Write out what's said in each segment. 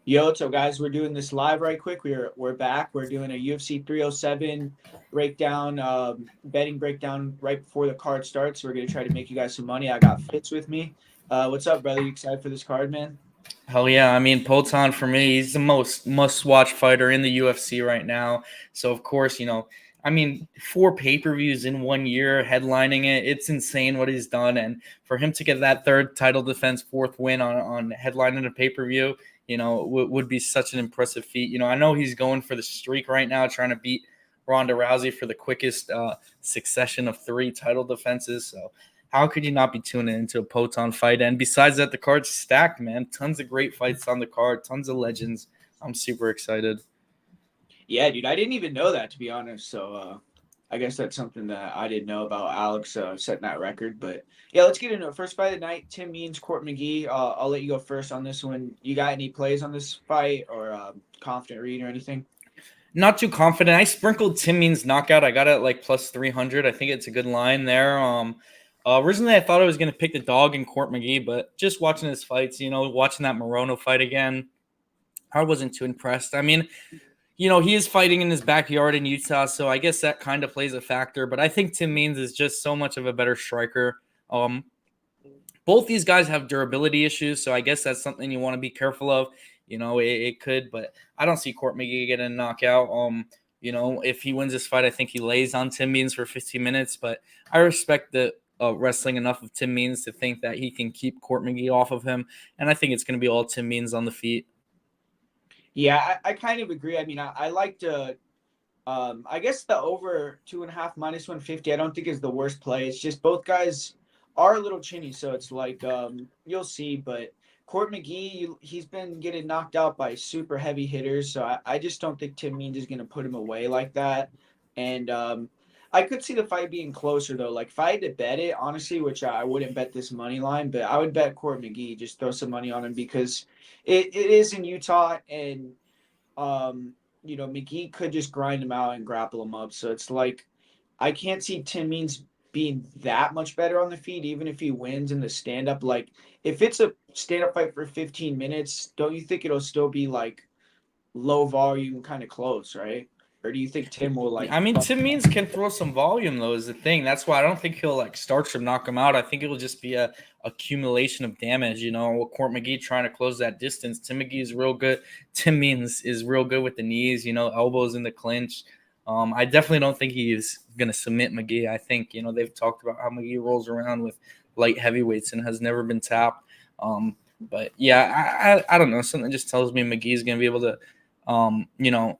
Yo, so guys, we're doing this live right quick. We're back. We're doing a UFC 307 breakdown, betting breakdown right before the card starts. We're gonna try to make you guys some money. I got Fitz with me. What's up, brother? You excited for this card, man? Hell yeah. I mean, Polton for me, he's the most must watch fighter in the UFC right now. So, of course, I mean, 4 pay-per-views in 1 year, headlining it. It's insane what he's done. And for him to get that third title defense, fourth win on headlining a pay-per-view, would be such an impressive feat. I know he's going for the streak right now, trying to beat Ronda Rousey for the quickest succession of 3 title defenses. So, how could you not be tuning into a Poton fight? And besides that, the card's stacked, man. Tons of great fights on the card, tons of legends. I'm super excited. Yeah, dude, I didn't even know that to be honest. So I guess that's something that I didn't know about Alex setting that record. But yeah, let's get into it. First fight of the night: Tim Means, Court McGee. I'll let you go first on this one. You got any plays on this fight or confident read or anything? Not too confident. I sprinkled Tim Means knockout. I got it like plus 300. I think it's a good line there. Originally, I thought I was going to pick the dog in Court McGee, but just watching his fights, watching that Morono fight again, I wasn't too impressed. I mean, he is fighting in his backyard in Utah, so I guess that kind of plays a factor. But I think Tim Means is just so much of a better striker. Both these guys have durability issues, so I guess that's something you want to be careful of. It could, but I don't see Court McGee getting a knockout. If he wins this fight, I think he lays on Tim Means for 15 minutes. But I respect the wrestling enough of Tim Means to think that he can keep Court McGee off of him, and I think it's going to be all Tim Means on the feet. Yeah, I kind of agree. I mean, I like to I guess the over 2.5 minus 150. I don't think is the worst play. It's just both guys are a little chinny, so it's like you'll see. But Court McGee, he's been getting knocked out by super heavy hitters, so I just don't think Tim Means is going to put him away like that. And I could see the fight being closer though. Like if I had to bet it, honestly, which I wouldn't bet this money line, but I would bet Court McGee. Just throw some money on him because it is in Utah and um, McGee could just grind him out and grapple him up. So it's like I can't see Tim Means being that much better on the feet, even if he wins in the stand up. Like if it's a stand up fight for 15 minutes, don't you think it'll still be like low volume, kind of close, right? Or do you think Tim will like? I mean, Tim Means can throw some volume though. Is the thing. That's why I don't think he'll like start to knock him out. I think it'll just be a accumulation of damage. With Court McGee trying to close that distance. Tim McGee is real good. Tim Means is real good with the knees. Elbows in the clinch. I definitely don't think he is going to submit McGee. I think they've talked about how McGee rolls around with light heavyweights and has never been tapped. But yeah, I don't know. Something just tells me McGee's going to be able to,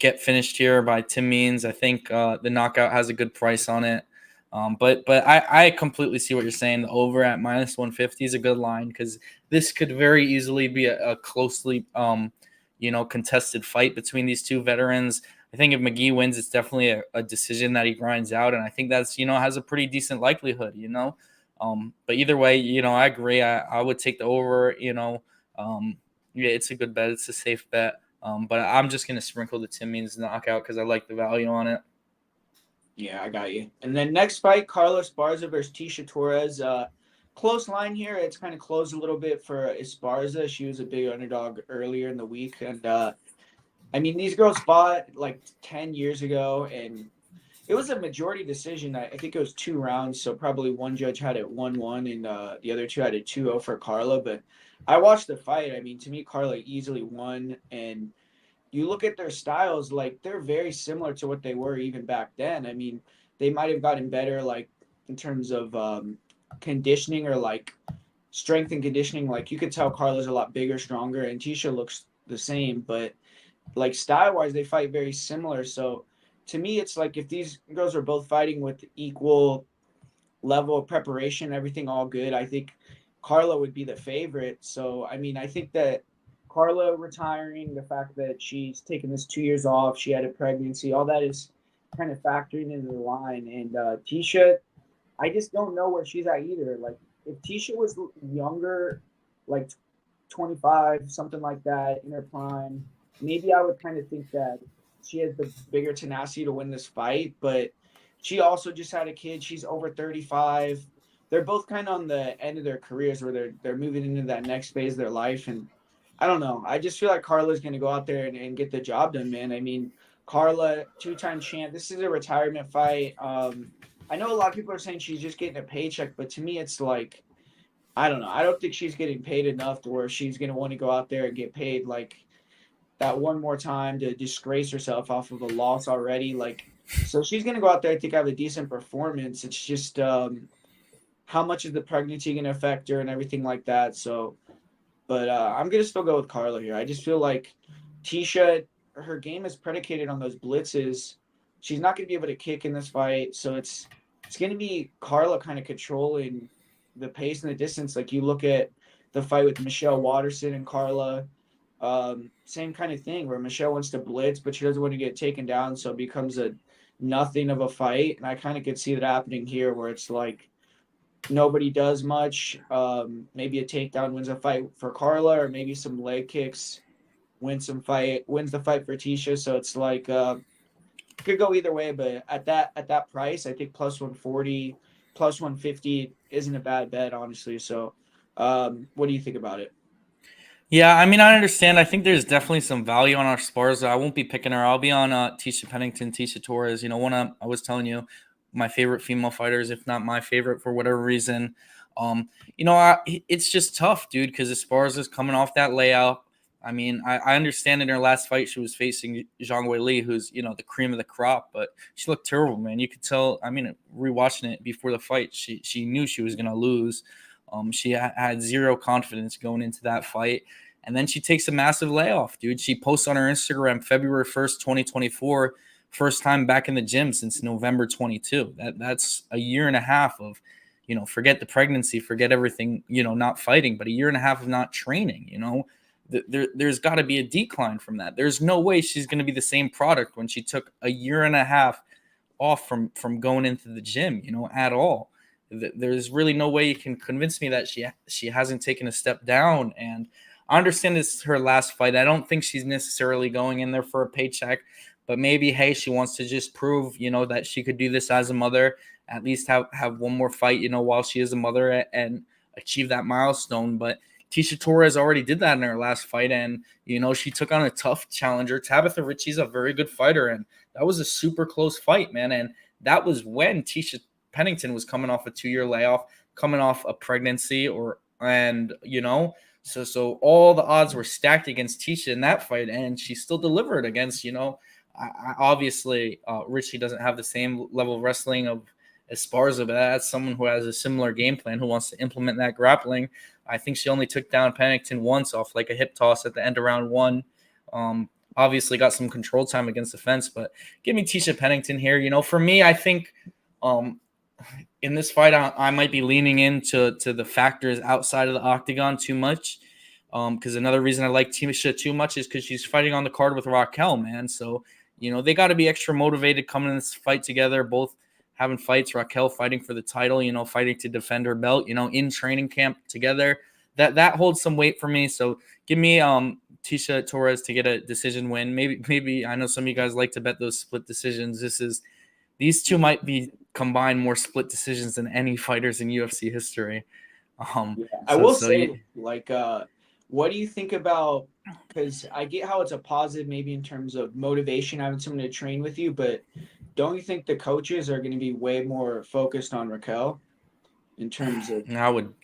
get finished here by Tim Means. I think the knockout has a good price on it. But I completely see what you're saying. The over at minus 150 is a good line because this could very easily be a closely, contested fight between these two veterans. I think if McGee wins, it's definitely a decision that he grinds out, and I think that's has a pretty decent likelihood. But either way, I agree. I would take the over. Yeah, it's a good bet. It's a safe bet. But I'm just gonna sprinkle the Tim Means knockout because I like the value on it. Yeah, I got you. And then next fight, Carlos Esparza versus Tisha Torres. Close line here. It's kind of closed a little bit for Esparza. She was a big underdog earlier in the week, and I mean, these girls fought like 10 years ago, and it was a majority decision. I think it was 2 rounds, so probably one judge had it 1-1, and the other two had it 2-0 for Carla. But I watched the fight. I mean, to me, Carla easily won. And you look at their styles, like they're very similar to what they were even back then. I mean, they might have gotten better, like in terms of conditioning or like strength and conditioning. Like you could tell Carla's a lot bigger, stronger, and Tisha looks the same, but like style wise, they fight very similar. So to me, it's like if these girls are both fighting with equal level of preparation, everything all good, I think Carla would be the favorite. So I mean, I think that Carla retiring, the fact that she's taken this 2 years off, she had a pregnancy, all that is kind of factoring into the line. And Tisha, I just don't know where she's at either. Like if Tisha was younger, like 25, something like that, in her prime, maybe I would kind of think that she has the bigger tenacity to win this fight. But she also just had a kid. She's over 35. They're both kind of on the end of their careers where they're moving into that next phase of their life. And I don't know. I just feel like Carla's going to go out there and get the job done, man. I mean, Carla, two-time champ. This is a retirement fight. I know a lot of people are saying she's just getting a paycheck, but to me, it's like, I don't know. I don't think she's getting paid enough to where she's going to want to go out there and get paid like that one more time to disgrace herself off of a loss already. Like, so she's going to go out there, I think, have a decent performance. It's just how much is the pregnancy going to affect her and everything like that. So, but I'm gonna still go with Carla here. I just feel like Tisha, her game is predicated on those blitzes. She's not gonna be able to kick in this fight, so it's gonna be Carla kind of controlling the pace and the distance. Like you look at the fight with Michelle Watterson and Carla, same kind of thing where Michelle wants to blitz, but she doesn't want to get taken down, so it becomes a nothing of a fight. And I kind of could see that happening here, where it's like nobody does much. Maybe a takedown wins a fight for Carla, or maybe some leg kicks wins the fight for Tisha. So it's like could go either way, but at that price, I think plus 140, plus 150 isn't a bad bet, honestly. So what do you think about it? Yeah, I mean, I understand. I think there's definitely some value on our Sparza. I won't be picking her. I'll be on Tisha Pennington, Tisha Torres. You know, I was telling you, my favorite female fighters, if not my favorite for whatever reason. It's just tough, dude, because Esparza's coming off that layout. I mean, I understand in her last fight she was facing Zhang Weili, who's, the cream of the crop, but she looked terrible, man. You could tell, I mean, rewatching it before the fight, she knew she was going to lose. She had zero confidence going into that fight. And then she takes a massive layoff, dude. She posts on her Instagram February 1st, 2024, first time back in the gym since November 22. That's a year and a half of, forget the pregnancy, forget everything, not fighting, but a year and a half of not training, There's got to be a decline from that. There's no way she's going to be the same product when she took a year and a half off from going into the gym, at all. There's really no way you can convince me that she hasn't taken a step down. And I understand this is her last fight. I don't think she's necessarily going in there for a paycheck, but maybe, hey, she wants to just prove, that she could do this as a mother, at least have one more fight, while she is a mother, and achieve that milestone. But Tisha Torres already did that in her last fight, and, she took on a tough challenger. Tabitha Ritchie's a very good fighter, and that was a super close fight, man. And that was when Tisha Pennington was coming off a 2-year layoff, coming off a pregnancy, so all the odds were stacked against Tisha in that fight, and she still delivered against, obviously Richie doesn't have the same level of wrestling of Esparza, but that's someone who has a similar game plan, who wants to implement that grappling. I think she only took down Pennington once off like a hip toss at the end of round 1. Obviously got some control time against the fence, but give me Tisha Pennington here. For me, I think in this fight, I might be leaning into the factors outside of the octagon too much. Because another reason I like Tisha too much is because she's fighting on the card with Raquel, man. So, they got to be extra motivated coming in this fight together, both having fights, Raquel fighting for the title, fighting to defend her belt, in training camp together. That holds some weight for me. So give me Tisha Torres to get a decision win. Maybe I know some of you guys like to bet those split decisions. These two might be combined more split decisions than any fighters in UFC history. I will say, like, what do you think about? Because I get how it's a positive, maybe in terms of motivation, having someone to train with you, but don't you think the coaches are going to be way more focused on Raquel in terms of? I would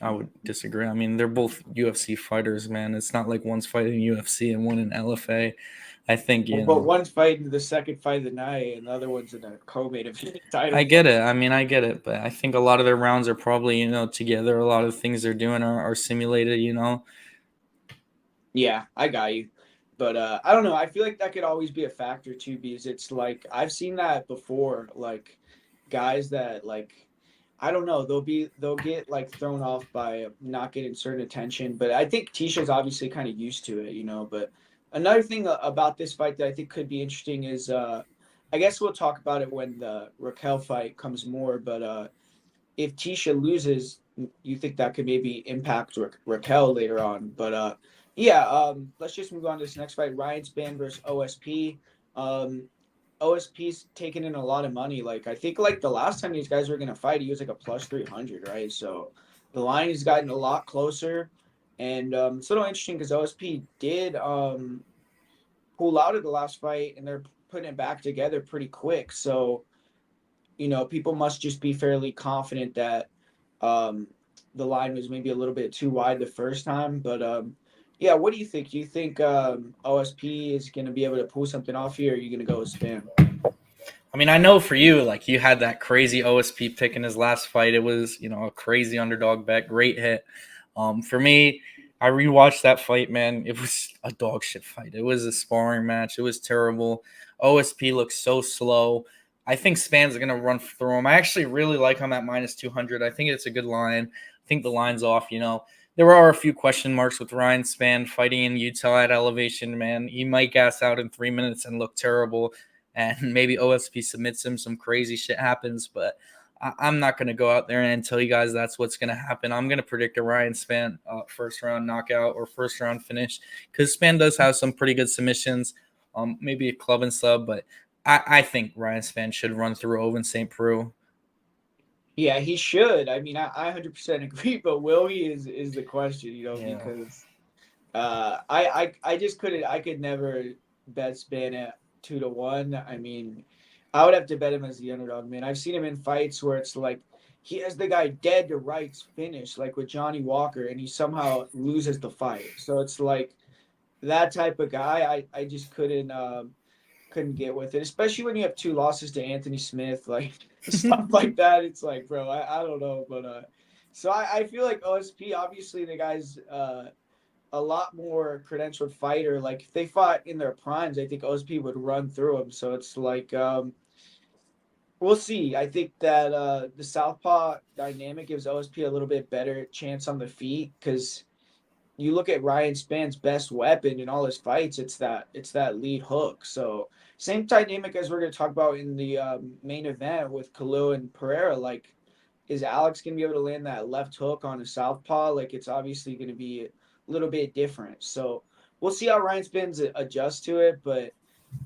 disagree. I mean, they're both UFC fighters, man. It's not like one's fighting UFC and one in LFA. I think But one's fighting the second fight of the night, and the other one's in a co-main event title. I get it. I mean, I get it, but I think a lot of their rounds are probably together. A lot of things they're doing are simulated. Yeah, I got you. But I don't know. I feel like that could always be a factor too, because it's like I've seen that before. Like guys that like I don't know, they'll get like thrown off by not getting certain attention. But I think Tisha's obviously kind of used to it. But another thing about this fight that I think could be interesting is I guess we'll talk about it when the Raquel fight comes more. But if Tisha loses, you think that could maybe impact Raquel later on. But yeah, let's just move on to this next fight. Ryan Spann versus OSP. OSP's taking in a lot of money. Like I think like the last time these guys were gonna fight, he was like a plus 300, right? So the line has gotten a lot closer. And it's a little interesting because OSP did pull out of the last fight, and they're putting it back together pretty quick. So people must just be fairly confident that um, the line was maybe a little bit too wide the first time. But yeah, what do you think? Do you think OSP is going to be able to pull something off here? Or are you going to go with Spam? I mean, I know for you, like you had that crazy OSP pick in his last fight. It was, a crazy underdog bet, great hit. For me, I rewatched that fight, man. It was a dog shit fight. It was a sparring match. It was terrible. OSP looks so slow. I think Span's gonna run through him. I actually really like him at minus 200. I think it's a good line. I think the line's off. There are a few question marks with Ryan Spann fighting in Utah at elevation. Man, he might gas out in 3 minutes and look terrible, and maybe OSP submits him. Some crazy shit happens, but I'm not going to go out there and tell you guys that's what's going to happen. I'm going to predict a Ryan Spann first round knockout or first round finish, because Spann does have some pretty good submissions, maybe a club and sub, but I think Ryan Spann should run through Ovince St. Preux. Yeah, he should. I mean, I 100% agree, but will he is the question, Yeah. because I just couldn't. I could never bet Spann at 2-1. I mean, I would have to bet him as the underdog, man. I've seen him in fights where it's like he has the guy dead to rights finish, like with Johnny Walker, and he somehow loses the fight. So it's like that type of guy. I just couldn't get with it, especially when you have two losses to Anthony Smith, like stuff like that. It's like, bro, I don't know, but so I feel like OSP, obviously the guy's a lot more credentialed fighter. Like if they fought in their primes, I think OSP would run through him. So it's like we'll see. I think that the southpaw dynamic gives OSP a little bit better chance on the feet, because you look at Ryan Spann's best weapon in all his fights, it's that lead hook. So same dynamic as we're going to talk about in the main event with Khalil and Pereira. Like, is Alex going to be able to land that left hook on a southpaw? Like, it's obviously going to be a little bit different. So we'll see how Ryan Spann's adjusts to it. But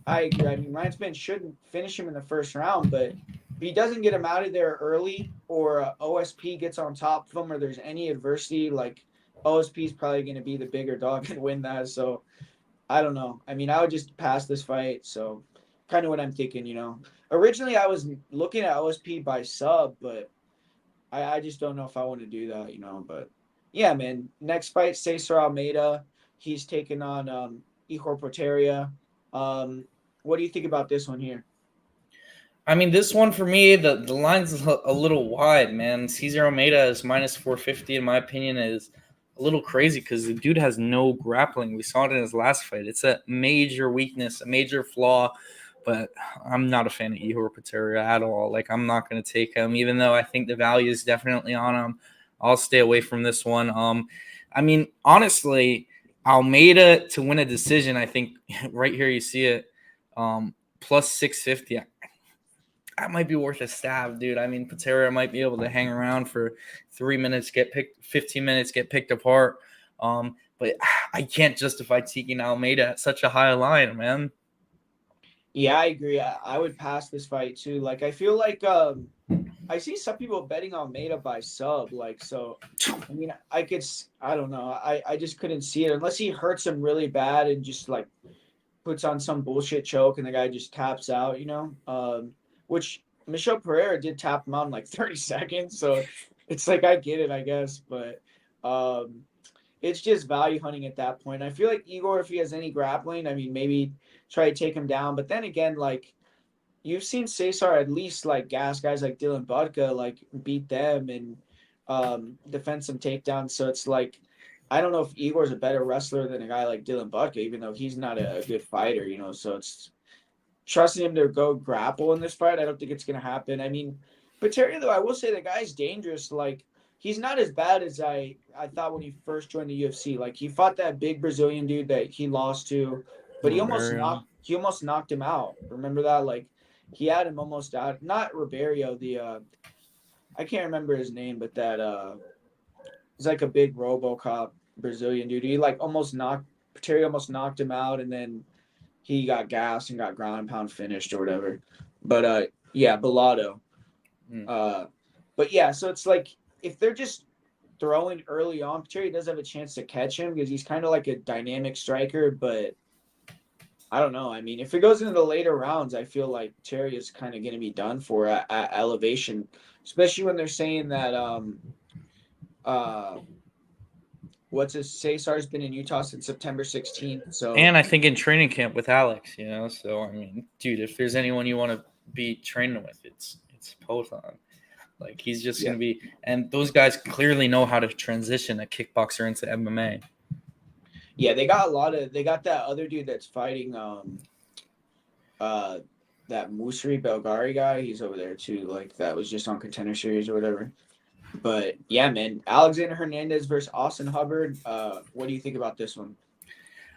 I agree. I mean, Ryan Spann shouldn't finish him in the first round, but if he doesn't get him out of there early, or OSP gets on top of him, or there's any adversity, like OSP is probably going to be the bigger dog and win that. So I don't know. I mean, I would just pass this fight. So kind of what I'm thinking. Originally, I was looking at OSP by sub, but I just don't know if I want to do that. But yeah, man. Next fight, Cesar Almeida. He's taking on Ihor Porteria. What do you think about this one here? I mean, this one for me, the line's a little wide, man. Cesar Almeida is minus 450, in my opinion, is a little crazy because the dude has no grappling. We saw it in his last fight. It's a major weakness, a major flaw, but I'm not a fan of Ihor Porteria at all. Like, I'm not going to take him, even though I think the value is definitely on him. I'll stay away from this one. I mean, honestly, Almeida to win a decision, I think right here you see it, plus 650. That might be worth a stab, dude. I mean, Porteria might be able to hang around for 3 minutes, 15 minutes, get picked apart. But I can't justify taking Almeida at such a high line, man. Yeah, I agree. I would pass this fight too. Like, I feel like I see some people betting Almeida by sub. Like, so I mean, I don't know. I just couldn't see it unless he hurts him really bad and just like puts on some bullshit choke and the guy just taps out. Which Michel Pereira did tap him out in like 30 seconds. So it's like, I get it, I guess. But it's just value hunting at that point. I feel like Igor, if he has any grappling, I mean, maybe try to take him down. But then again, like, you've seen Cesar at least like gas guys like Dylan Budka, like beat them and defend some takedowns. So it's like, I don't know if Igor's a better wrestler than a guy like Dylan Budka, even though he's not a good fighter. So it's trusting him to go grapple in this fight. I don't think it's going to happen. I mean, Porteria, though, I will say the guy's dangerous. Like, he's not as bad as I thought when he first joined the UFC. Like, he fought that big Brazilian dude that he lost to, but he almost knocked him out. Remember that? Like, he had him almost out. Not Ribeiro, I can't remember his name, but that he's like a big RoboCop Brazilian dude. Porteria almost knocked him out, and then he got gassed and got ground and pound finished or whatever. But yeah, Bellado. But yeah, so it's like, if they're just throwing early on, Cherry does have a chance to catch him because he's kind of like a dynamic striker, but I don't know. I mean, if it goes into the later rounds, I feel like Cherry is kind of going to be done for at elevation, especially when they're saying that uh what's his Cesar's been in Utah since September 16th. So And I think in training camp with Alex, you know. So I mean, dude, if there's anyone you want to be training with, it's Pothon. Like he's just yeah, gonna be, and those guys clearly know how to transition a kickboxer into MMA. yeah, they got that other dude that's fighting uh that Musri Belgari guy. He's over there too. Like that was just on Contender Series or whatever. But yeah, man, Alexander Hernandez versus Austin Hubbard. What do you think about this one?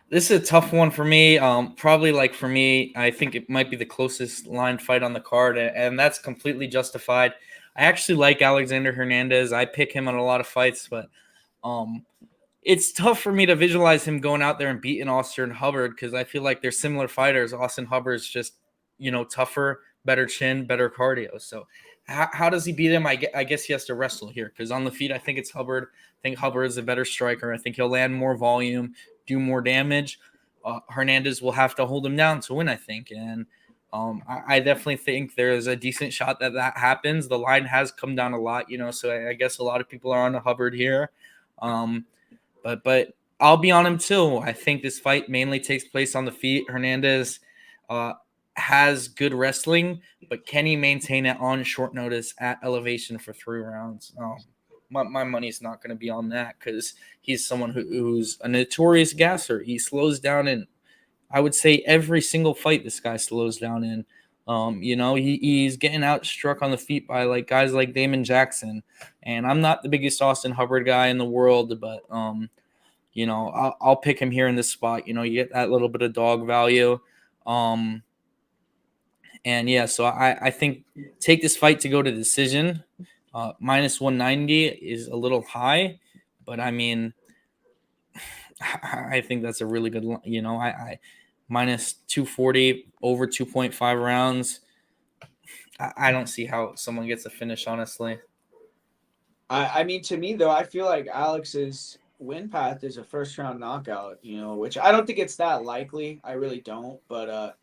This is a tough one for me. Probably like for me, I think it might be the closest line fight on the card, and that's completely justified. I actually like Alexander Hernandez. I pick him on a lot of fights, but um, it's tough for me to visualize him going out there and beating Austin Hubbard because I feel like they're similar fighters. Austin Hubbard's just, tougher, better chin, better cardio. So how does he beat him? I guess he has to wrestle here because on the feet, I think it's Hubbard. I think Hubbard is a better striker. I think he'll land more volume, do more damage. Hernandez will have to hold him down to win, I think. And I definitely think there's a decent shot that happens. The line has come down a lot, so I guess a lot of people are on the Hubbard here. But I'll be on him too. I think this fight mainly takes place on the feet. Hernandez has good wrestling, but can he maintain it on short notice at elevation for 3 rounds? My money's not going to be on that because he's someone who's a notorious gasser. He slows down in, I would say, every single fight this guy slows down in. He's getting outstruck on the feet by like guys like Damon Jackson. And I'm not the biggest Austin Hubbard guy in the world, but I'll pick him here in this spot. You get that little bit of dog value. And yeah, so I think take this fight to go to decision. Minus 190 is a little high, but I mean, I think that's a really good, I minus 240 over 2.5 rounds. I don't see how someone gets a finish, honestly. I mean, to me though, I feel like Alex's win path is a first round knockout. Which I don't think it's that likely. I really don't. But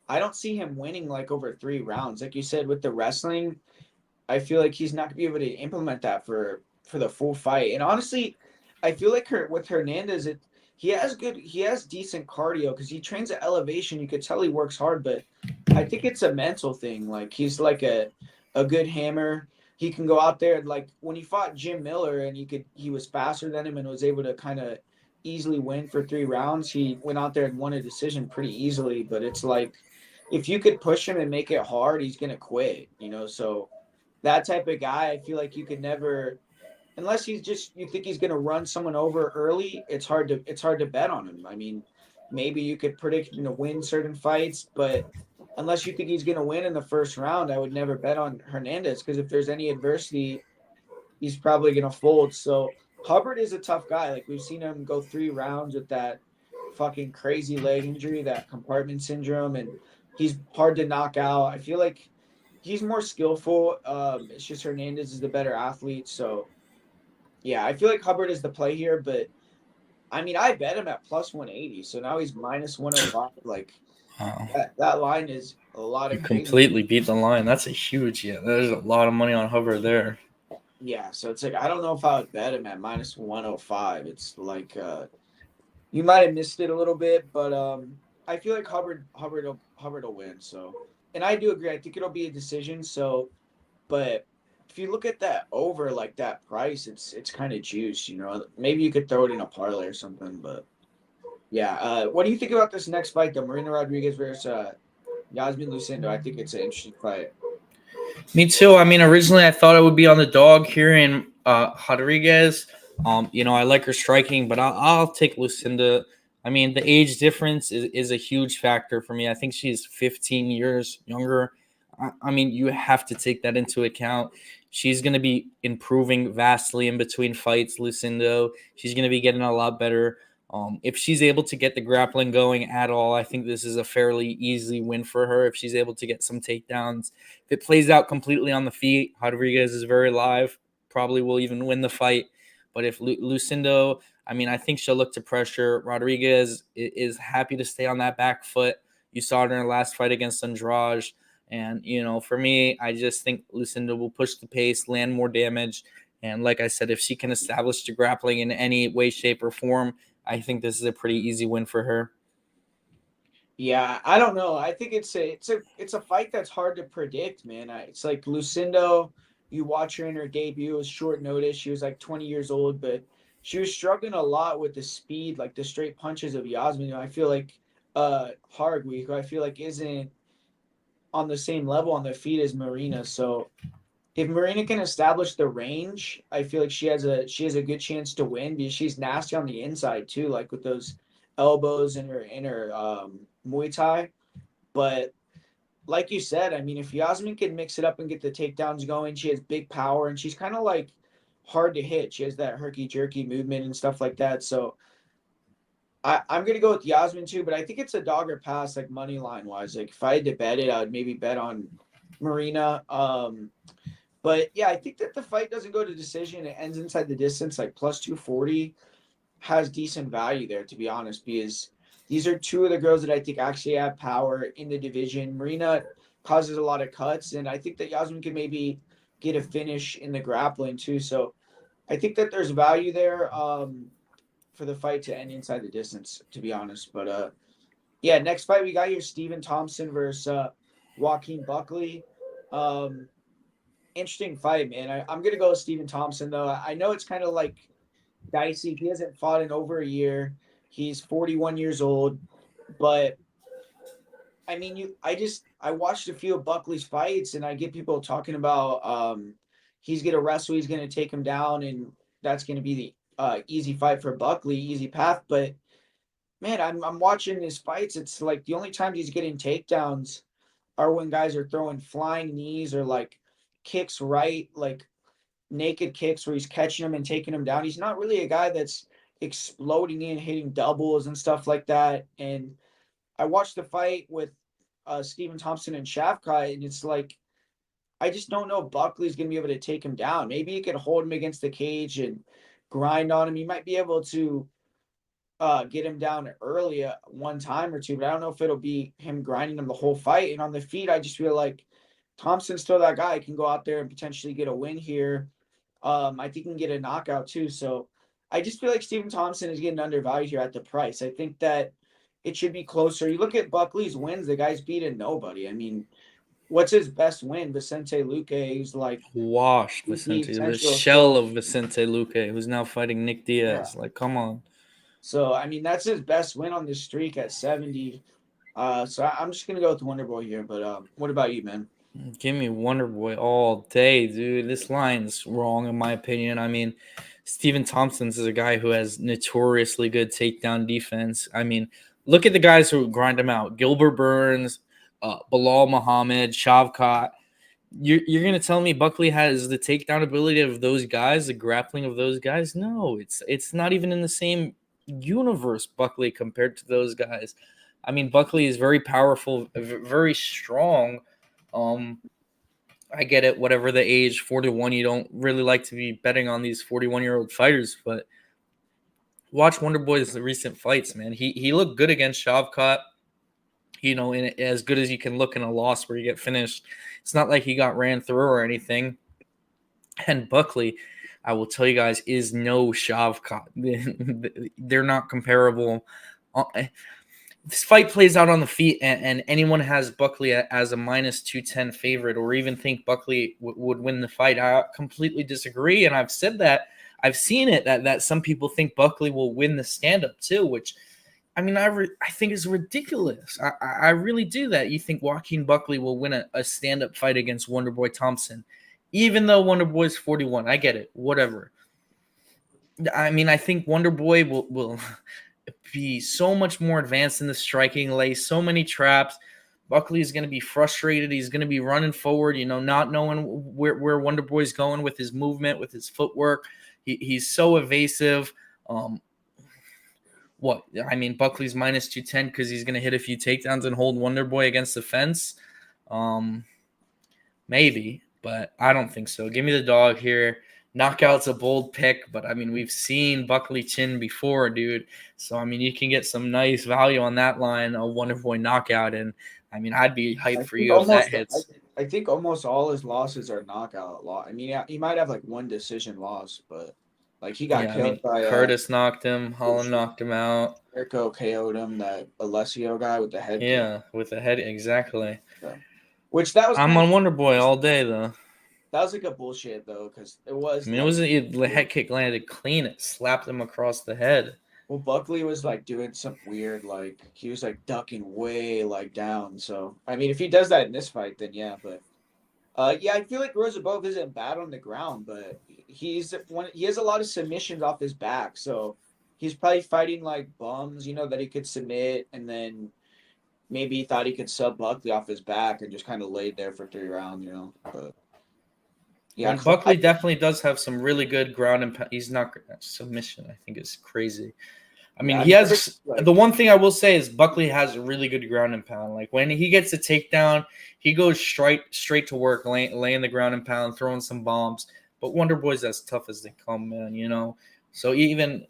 I don't see him winning like over 3 rounds. Like you said, with the wrestling, I feel like he's not gonna be able to implement that for the full fight. And honestly, I feel like with Hernandez, he has decent cardio because he trains at elevation. You could tell he works hard, but I think it's a mental thing. Like he's like a good hammer. He can go out there and like when he fought Jim Miller and he was faster than him and was able to kind of easily win for 3 rounds. He went out there and won a decision pretty easily. But it's like if you could push him and make it hard, he's gonna quit. So that type of guy, I feel like you could never, unless you think he's going to run someone over early. It's hard to bet on him. I mean, maybe you could predict him to win certain fights, but unless you think he's going to win in the first round, I would never bet on Hernandez because if there's any adversity, he's probably going to fold. So Hubbard is a tough guy. Like we've seen him go 3 rounds with that fucking crazy leg injury, that compartment syndrome, and he's hard to knock out. I feel like he's more skillful. It's just Hernandez is the better athlete. So, yeah, I feel like Hubbard is the play here. But, I mean, I bet him at plus 180. So now he's minus 105. Like, Wow. that line is a lot You of crazy. completely beat the line. That's a huge, there's a lot of money on Hubbard there. Yeah, so it's like, I don't know if I would bet him at minus 105. It's like, you might have missed it a little bit. But I feel like Hubbard will win. So, and I do agree. I think it'll be a decision. So, but if you look at that over like that price, it's kind of juice. Maybe you could throw it in a parlay or something. But yeah, what do you think about this next fight, though? Marina Rodriguez versus Yasmin Lucindo. I think it's an interesting fight. Me too. I mean, originally I thought it would be on the dog here in Rodriguez. I like her striking, but I'll take Lucinda. I mean, the age difference is a huge factor for me. I think she's 15 years younger. I mean, you have to take that into account. She's going to be improving vastly in between fights, Lucindo. She's going to be getting a lot better. If she's able to get the grappling going at all, I think this is a fairly easy win for her. If she's able to get some takedowns, if it plays out completely on the feet, Rodriguez is very live, probably will even win the fight. But if Lucindo, I mean, I think she'll look to pressure. Rodriguez is happy to stay on that back foot. You saw it in her last fight against Andrade. And, for me, I just think Lucinda will push the pace, land more damage. And like I said, if she can establish the grappling in any way, shape, or form, I think this is a pretty easy win for her. Yeah, I don't know. I think it's a fight that's hard to predict, man. It's like Lucindo. You watch her in her debut. It was short notice. She was like 20 years old, but she was struggling a lot with the speed, like the straight punches of Yasmin. I feel like Hargweek, who I feel like isn't on the same level on their feet as Marina. So if Marina can establish the range, I feel like she has a good chance to win because she's nasty on the inside too, like with those elbows in her Muay Thai. But like you said, I mean, if Yasmin can mix it up and get the takedowns going, she has big power and she's kind of like hard to hit. She has that herky jerky movement and stuff like that. So I'm gonna go with Yasmin too, but I think it's a dog or pass, like money line wise. Like if I had to bet it, I would maybe bet on Marina. But yeah, I think that the fight doesn't go to decision. It ends inside the distance, like plus 240 has decent value there, to be honest, because these are two of the girls that I think actually have power in the division. Marina causes a lot of cuts, and I think that Yasmin can maybe get a finish in the grappling too. So I think that there's value there for the fight to end inside the distance, to be honest. But yeah, next fight we got here Stephen Thompson versus Joaquin Buckley. Um, Interesting fight, man. I'm gonna go with Stephen Thompson though. I know it's kind of like dicey. He hasn't fought in over a year. He's 41 years old, but I mean, I watched a few of Buckley's fights, and I get people talking about he's gonna wrestle, he's gonna take him down, and that's gonna be the easy fight for Buckley, easy path. But man, I'm watching his fights. It's like the only times he's getting takedowns are when guys are throwing flying knees or like kicks right, like naked kicks where he's catching him and taking him down. He's not really a guy that's exploding in, hitting doubles and stuff like that. And I watched the fight with Stephen Thompson and Shafkai, and it's like I just don't know if Buckley's going to be able to take him down. Maybe he can hold him against the cage and grind on him. He might be able to get him down early one time or two, but I don't know if it'll be him grinding him the whole fight. And on the feet, I just feel like Thompson's still that guy. Can go out there and potentially get a win here. I think he can get a knockout too. So I just feel like Stephen Thompson is getting undervalued here at the price. I think that it should be closer. You look at Buckley's wins, the guy's beaten nobody. I mean, what's his best win? Vicente Luque. He's like Washed the Vicente, the potential. shell So of Vicente Luque, who's now fighting Nick yeah. Diaz. Like, come on. So I mean, that's his best win on this streak at 70. So I'm just gonna go with Wonder Boy here. But what about you, man? Give me Wonder Boy all day, dude. This line's wrong, in my opinion. I mean, Steven Thompson's is a guy who has notoriously good takedown defense. I mean, look at the guys who grind him out: Gilbert Burns, Bilal Muhammad, Shavkat. You're gonna tell me Buckley has the takedown ability of those guys, the grappling of those guys? No, it's not even in the same universe. Buckley compared to those guys. I mean, Buckley is very powerful, very strong. Um, I get it, whatever the age, 41, you don't really like to be betting on these 41-year-old fighters, but watch Wonder Boy's recent fights, man. He looked good against Shavkat, in as good as you can look in a loss where you get finished. It's not like he got ran through or anything. And Buckley, I will tell you guys, is no Shavkat. They're not comparable. This fight plays out on the feet, and anyone has Buckley as a minus 210 favorite or even think Buckley would win the fight. I completely disagree, and I've said that. I've seen it that some people think Buckley will win the stand-up too, which, I mean, I think is ridiculous. I really do that. You think Joaquin Buckley will win a stand-up fight against Wonderboy Thompson, even though Wonderboy's 41. I get it. Whatever. I mean, I think Wonderboy will be so much more advanced in the striking, lay so many traps. Buckley is going to be frustrated. He's going to be running forward, not knowing where Wonder Boy's going with his movement, with his footwork. He's so evasive. Buckley's minus 210 because he's going to hit a few takedowns and hold Wonder Boy against the fence. Maybe, but I don't think so. Give me the dog here. Knockout's a bold pick, but I mean, we've seen Buckley Chin before, dude. So I mean, you can get some nice value on that line, a Wonderboy knockout, and I mean, I'd be hyped I for think you if that almost hits. I think almost all his losses are knockout loss. I mean, yeah, he might have like one decision loss, but like he got Yeah, I killed mean, by Curtis knocked him, Holland knocked him out. Mirko KO'd him, that Alessio guy with the head kick. Yeah, with the head, exactly. So. Which that was I'm kind on of Wonderboy all day though. that was like a bullshit though, because it I was mean, it like was the head kick landed clean. It slapped him across the head. well, Buckley was like doing some weird, like he was like ducking way like down. So I mean, if he does that in this fight, then yeah. But yeah, I feel like Rozabov isn't bad on the ground, but he has a lot of submissions off his back, so he's probably fighting like bums, that he could submit, and then maybe he thought he could sub Buckley off his back and just kind of laid there for 3 rounds. But I yeah, mean, Buckley definitely does have some really good ground and he's not submission. I think is crazy. I mean, yeah, he I've never, has like, the one thing I will say is Buckley has a really good ground and pound. Like when he gets a takedown, he goes straight to work, laying the ground and pound, throwing some bombs. But Wonder Boy's as tough as they come, man. So even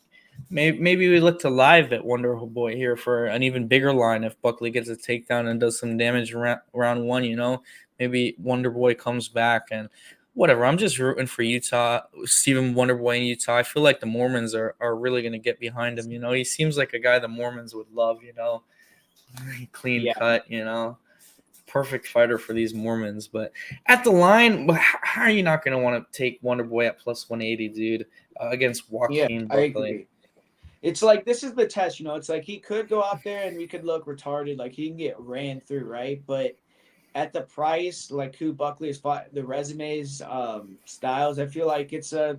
maybe we look to live at Wonder Boy here for an even bigger line if Buckley gets a takedown and does some damage round one. Maybe Wonder Boy comes back and whatever. I'm just rooting for Utah, Stephen Wonderboy in Utah. I feel like the Mormons are really going to get behind him. He seems like a guy the Mormons would love. Clean yeah, cut. Perfect fighter for these Mormons. But at the line, how are you not going to want to take Wonderboy at plus 180, dude, against yeah, Joaquin I Buckley? agree. It's like this is the test, It's like he could go out there and we could look retarded, like he can get ran through, right? But at the price, like who Buckley has fought, the resumes, styles, I feel like it's a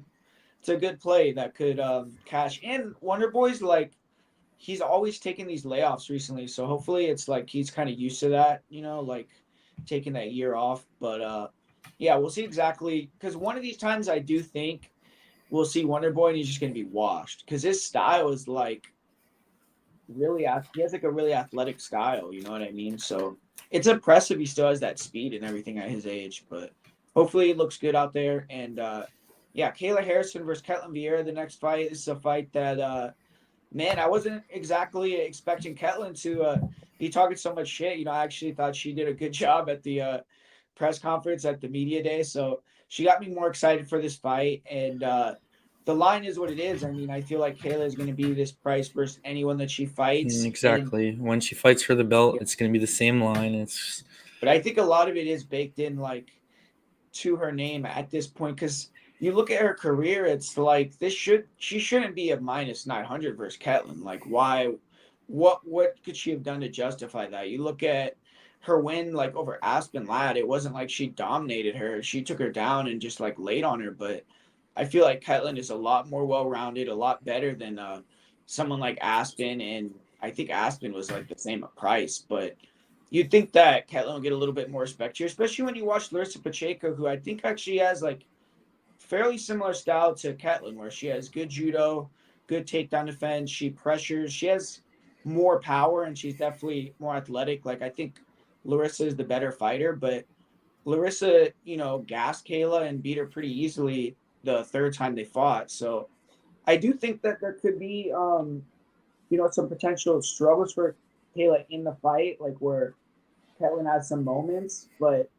good play that could cash. And Wonder Boy's like he's always taking these layoffs recently, so hopefully it's like he's kind of used to that, like taking that year off. But yeah, we'll see exactly because one of these times I do think we'll see Wonder Boy and he's just gonna be washed because his style is like really he has like a really athletic style, you know what I mean? So it's impressive he still has that speed and everything at his age, but hopefully it looks good out there. And yeah, Kayla Harrison versus Ketlin Vieira, the next fight. This is a fight that man, I wasn't exactly expecting Ketlin to be talking so much shit. I actually thought she did a good job at the press conference at the media day. So she got me more excited for this fight. And the line is what it is. I mean, I feel like Kayla is going to be this price versus anyone that she fights. And Exactly. When she fights for the belt, it's going to be the same line. but I think a lot of it is baked in like to her name at this point because you look at her career, it's like she shouldn't be a minus 900 versus Ketlin. Like why? What could she have done to justify that? You look at her win like over Aspen Ladd. It wasn't like she dominated her. She took her down and just like laid on her. But I feel like Ketlin is a lot more well rounded, a lot better than someone like Aspen. And I think Aspen was like the same price, but you'd think that Ketlin will get a little bit more respect here, especially when you watch Larissa Pacheco, who I think actually has like fairly similar style to Ketlin, where she has good judo, good takedown defense. She pressures. She has more power, and she's definitely more athletic. Like I think Larissa is the better fighter, but Larissa, gassed Kayla and beat her pretty easily the third time they fought. So I do think that there could be, some potential struggles for Kayla in the fight, like where Ketlin has some moments, but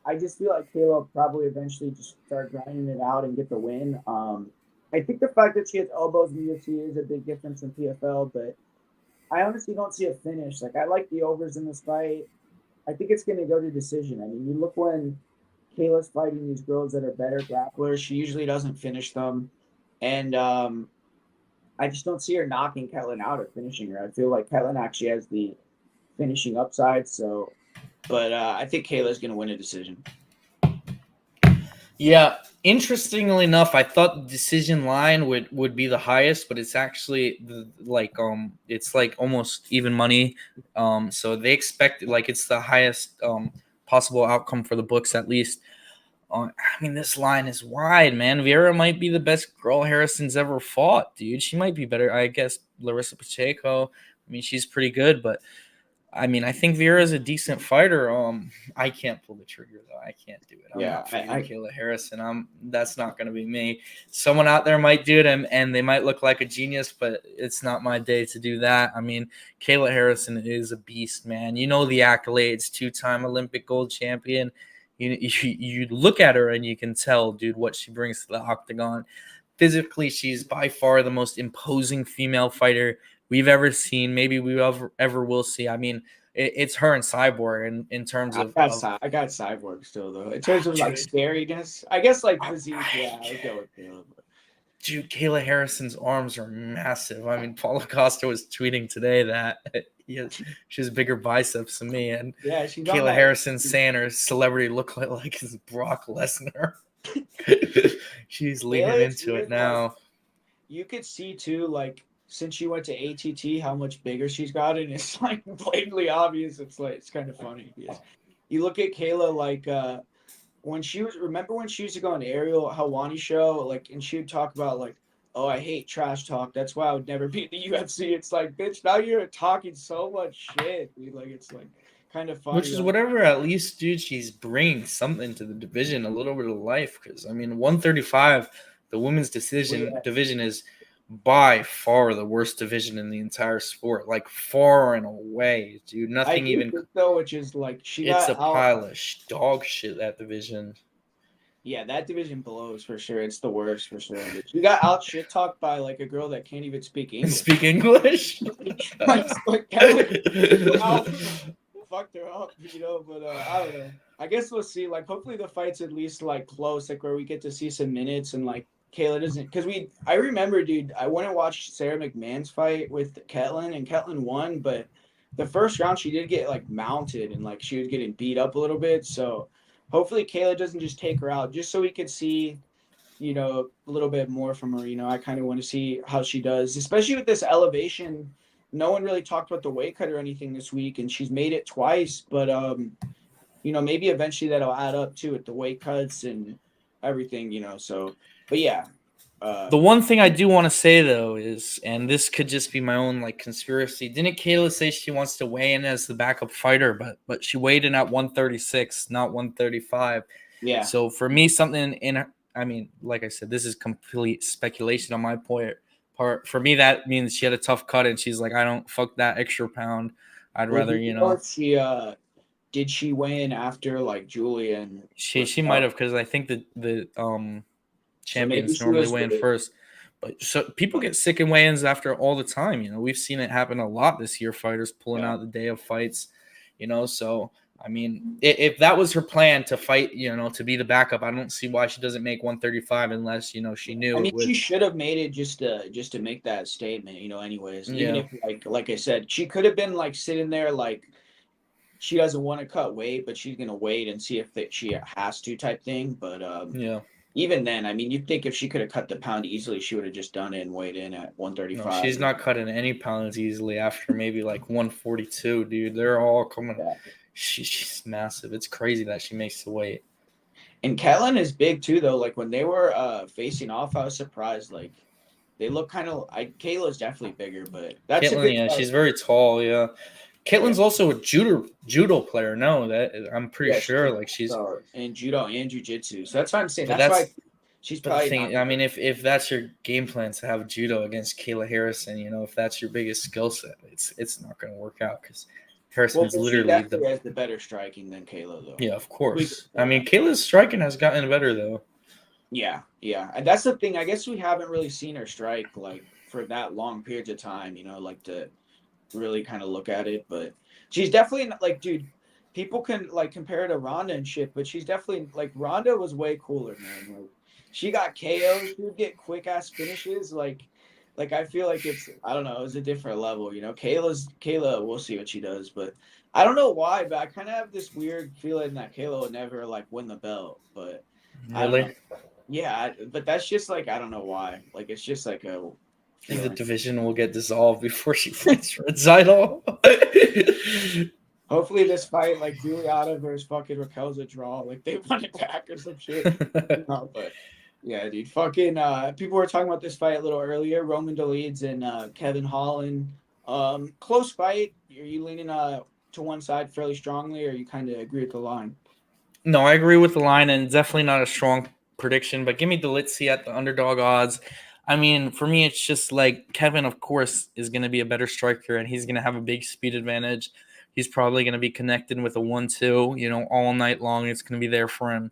I just feel like Kayla will probably eventually just start grinding it out and get the win. I think the fact that she has elbows in the UFC is a big difference in PFL, but I honestly don't see a finish. Like I like the overs in this fight. I think it's going to go to decision. I mean, you look when Kayla's fighting these girls that are better grapplers, she usually doesn't finish them, and I just don't see her knocking Ketlin out or finishing her. I feel like Ketlin actually has the finishing upside. So, but I think Kayla's going to win a decision. Yeah, interestingly enough, I thought the decision line would be the highest, but it's actually it's like almost even money. So they expect like it's the highest possible outcome for the books at least. I mean, this line is wide, man. Vieira might be the best girl Harrison's ever fought, dude. She might be better, I guess. Larissa Pacheco. I mean, she's pretty good, but I mean, I think Vieira's a decent fighter. I can't pull the trigger though. I can't do it. I'm Yeah, not fighting Kayla Harrison. That's not going to be me. Someone out there might do it, and they might look like a genius, but it's not my day to do that. I mean, Kayla Harrison is a beast, man. You know the accolades: 2-time Olympic gold champion. You look at her and you can tell, dude, what she brings to the octagon. Physically, she's by far the most imposing female fighter we've ever seen. Maybe we ever will see. I mean, it's her and Cyborg in terms of. I got Cyborg still though. In terms of like scariness, I guess like physique. Yeah, I would go with Caleb. Dude, Kayla Harrison's arms are massive. I mean, Paulo Costa was tweeting today that she has bigger biceps than me, and yeah, Kayla Harrison saying her celebrity look like is Brock Lesnar. She's leaning into it now. Like, you could see too, like since she went to ATT, how much bigger she's gotten. It's like blatantly obvious. It's kind of funny. Because you look at Kayla like when she was when she used to go on Ariel Helwani show, like, and she would talk about like, oh, I hate trash talk. That's why I would never beat the UFC. It's like, bitch, now you're talking so much shit, dude. Like, it's like kind of funny. Which is whatever, at least, dude, she's bringing something to the division, a little bit of life. Because, I mean, 135, the women's division is by far the worst division in the entire sport. Like, far and away, dude. Nothing even. Though, which is like, it's a pile of dog shit, that division. Yeah, that division blows for sure. It's the worst for sure. You got out shit talked by like a girl that can't even speak English. Speak English? Fucked her up, you know, but I don't know. I guess we'll see. Like, hopefully the fight's at least like close, like where we get to see some minutes and like Kayla doesn't, because I remember, dude, I went and watched Sarah McMahon's fight with Ketlin, and Ketlin won, but the first round she did get like mounted and like she was getting beat up a little bit. So hopefully Kayla doesn't just take her out, just so we could see, you know, a little bit more from her. You know, I kind of want to see how she does, especially with this elevation. No one really talked about the weight cut or anything this week, and she's made it twice. But, you know, maybe eventually that'll add up too with the weight cuts and everything, you know. So, but yeah. The one thing I do want to say, though, is, and this could just be my own, like, conspiracy, didn't Kayla say she wants to weigh in as the backup fighter, but she weighed in at 136, not 135. Yeah. So for me, something I mean, like I said, this is complete speculation on my part. For me, that means she had a tough cut, and she's like, I don't fuck that extra pound. I'd rather, you know. Did she weigh in after, like, Julian? She might have, because I think the champions normally weigh in first. But so people get sick in weigh-ins after all the time. You know, we've seen it happen a lot this year, fighters pulling out the day of fights, you know. So, I mean, if that was her plan to fight, you know, to be the backup, I don't see why she doesn't make 135 unless, you know, she knew. I mean, she should have made it just to make that statement, you know, anyways. Even if, like I said, she could have been, like, sitting there, like, she doesn't want to cut weight, but she's going to wait and see if she has to type thing. But, even then, I mean, you'd think if she could have cut the pound easily, she would have just done it and weighed in at 135. No, she's not cutting any pounds easily after maybe like 142, dude. They're all coming. Yeah. She's massive. It's crazy that she makes the weight. And Ketlin is big too, though. Like when they were facing off, I was surprised. Like they look kind of. Kayla's definitely bigger, but that's Ketlin, yeah, she's very tall. Yeah. Ketlин's also a judo player. No, that I'm pretty sure. Like she's in judo and jiu-jitsu. So that's what I'm saying. That's why she's probably. Thing, I mean, if that's your game plan to have judo against Kayla Harrison, you know, if that's your biggest skill set, it's not going to work out because Harrison's literally has the better striking than Kayla, though. Yeah, of course. I mean, Kayla's striking has gotten better though. Yeah, and that's the thing. I guess we haven't really seen her strike like for that long periods of time. You know, like to really kind of look at it, but she's definitely like, dude, people can like compare to Ronda and shit, but she's definitely like Ronda was way cooler, man. Like she got KOs, she would get quick ass finishes, like I feel like it's, I don't know, it's a different level, you know. Kayla, we'll see what she does, but I don't know why, but I kind of have this weird feeling that Kayla would never like win the belt, but really, but that's just like, I don't know why, like it's just like a. The division will get dissolved before she fights for a title. Hopefully this fight, like Juliana versus fucking Raquel's a draw. Like they won it back or some shit. No, but yeah, dude. Fucking people were talking about this fight a little earlier. Roman Dolidze and Kevin Holland. Close fight. Are you leaning to one side fairly strongly, or you kind of agree with the line? No, I agree with the line, and definitely not a strong prediction. But give me Delitzi at the underdog odds. I mean, for me, it's just like Kevin, of course, is going to be a better striker, and he's going to have a big speed advantage. He's probably going to be connected with a 1-2, all night long. It's going to be there for him.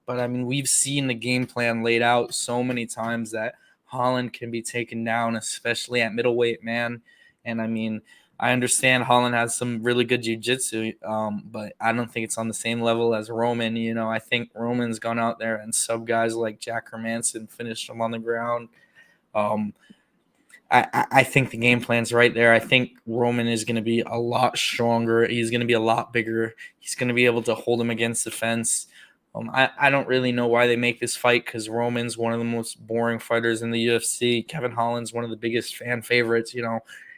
But I mean, we've seen the game plan laid out so many times that Holland can be taken down, especially at middleweight, man. And I mean, I understand Holland has some really good jiu-jitsu, but I don't think it's on the same level as Roman. I think Roman's gone out there and sub guys like Jack Hermanson, finished him on the ground. Um, I think the game plan's right there. I think Roman is going to be a lot stronger. He's going to be a lot bigger. He's going to be able to hold him against the fence. I don't really know why they make this fight, because Roman's one of the most boring fighters in the UFC. Kevin Holland's one of the biggest fan favorites.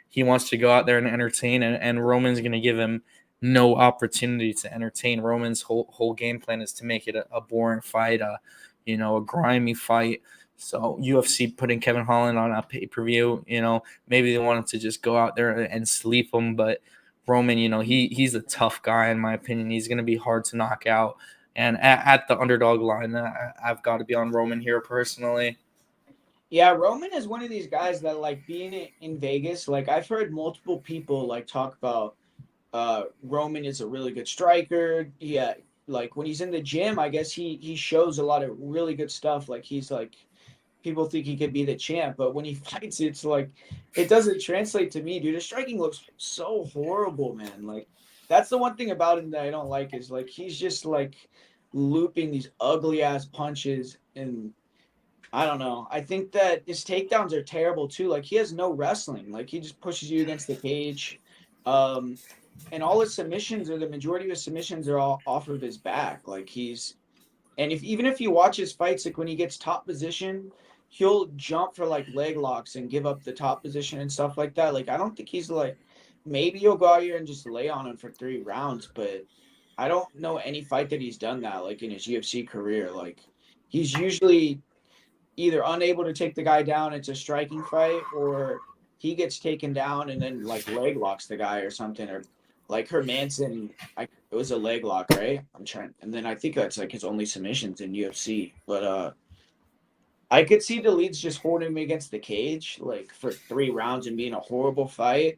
He wants to go out there and entertain, and Roman's going to give him no opportunity to entertain. Roman's whole game plan is to make it a boring fight, a grimy fight. So UFC putting Kevin Holland on a pay-per-view, maybe they wanted to just go out there and sleep him, but Roman, he's a tough guy in my opinion. He's going to be hard to knock out. And at the underdog line, I've got to be on Roman here personally. Yeah, Roman is one of these guys that like being in Vegas. Like I've heard multiple people like talk about Roman is a really good striker. Yeah, like when he's in the gym, I guess he shows a lot of really good stuff. Like he's like people think he could be the champ, but when he fights, it's like it doesn't translate to me, dude. His striking looks so horrible, man. Like that's the one thing about him that I don't like is like he's just like looping these ugly ass punches, and I don't know. I think that his takedowns are terrible too. Like he has no wrestling. Like he just pushes you against the cage. Um and all his submissions, or the majority of his submissions, are all off of his back. Like he's and if even if you watch his fights, like when he gets top position, he'll jump for like leg locks and give up the top position and stuff like that. Like I don't think he's like maybe he'll go out here and just lay on him for 3 rounds, but I don't know any fight that he's done that like in his UFC career. Like he's usually either unable to take the guy down, it's a striking fight, or he gets taken down and then like leg locks the guy or something, or like Hermanson, it was a leg lock, right? I'm trying, and then I think that's like his only submissions in UFC. But I could see the leads just holding him against the cage like for 3 rounds and being a horrible fight.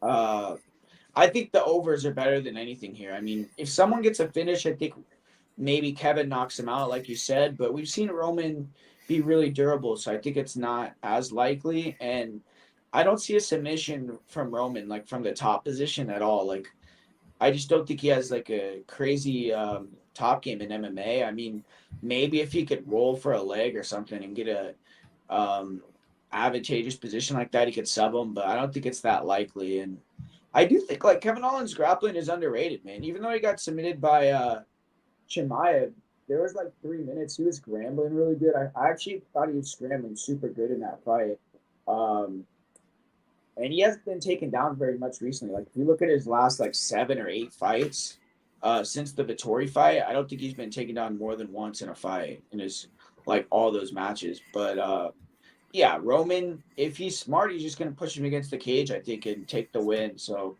Uh, I think the overs are better than anything here. I mean, if someone gets a finish, I think maybe Kevin knocks him out, like you said, but we've seen Roman be really durable, so I think it's not as likely. And I don't see a submission from Roman, like from the top position at all. Like, I just don't think he has like a crazy top game in MMA. I mean, maybe if he could roll for a leg or something and get a advantageous position like that, he could sub him, but I don't think it's that likely. And I do think like Kevin Holland's grappling is underrated, man. Even though he got submitted by Chimaev, there was like 3 minutes. He was scrambling really good. I actually thought he was scrambling super good in that fight. Um, and he hasn't been taken down very much recently. Like if you look at his last like 7 or 8 fights, since the Vittori fight, I don't think he's been taken down more than once in a fight in his like all those matches. But yeah, Roman, if he's smart, he's just gonna push him against the cage, I think, and take the win. So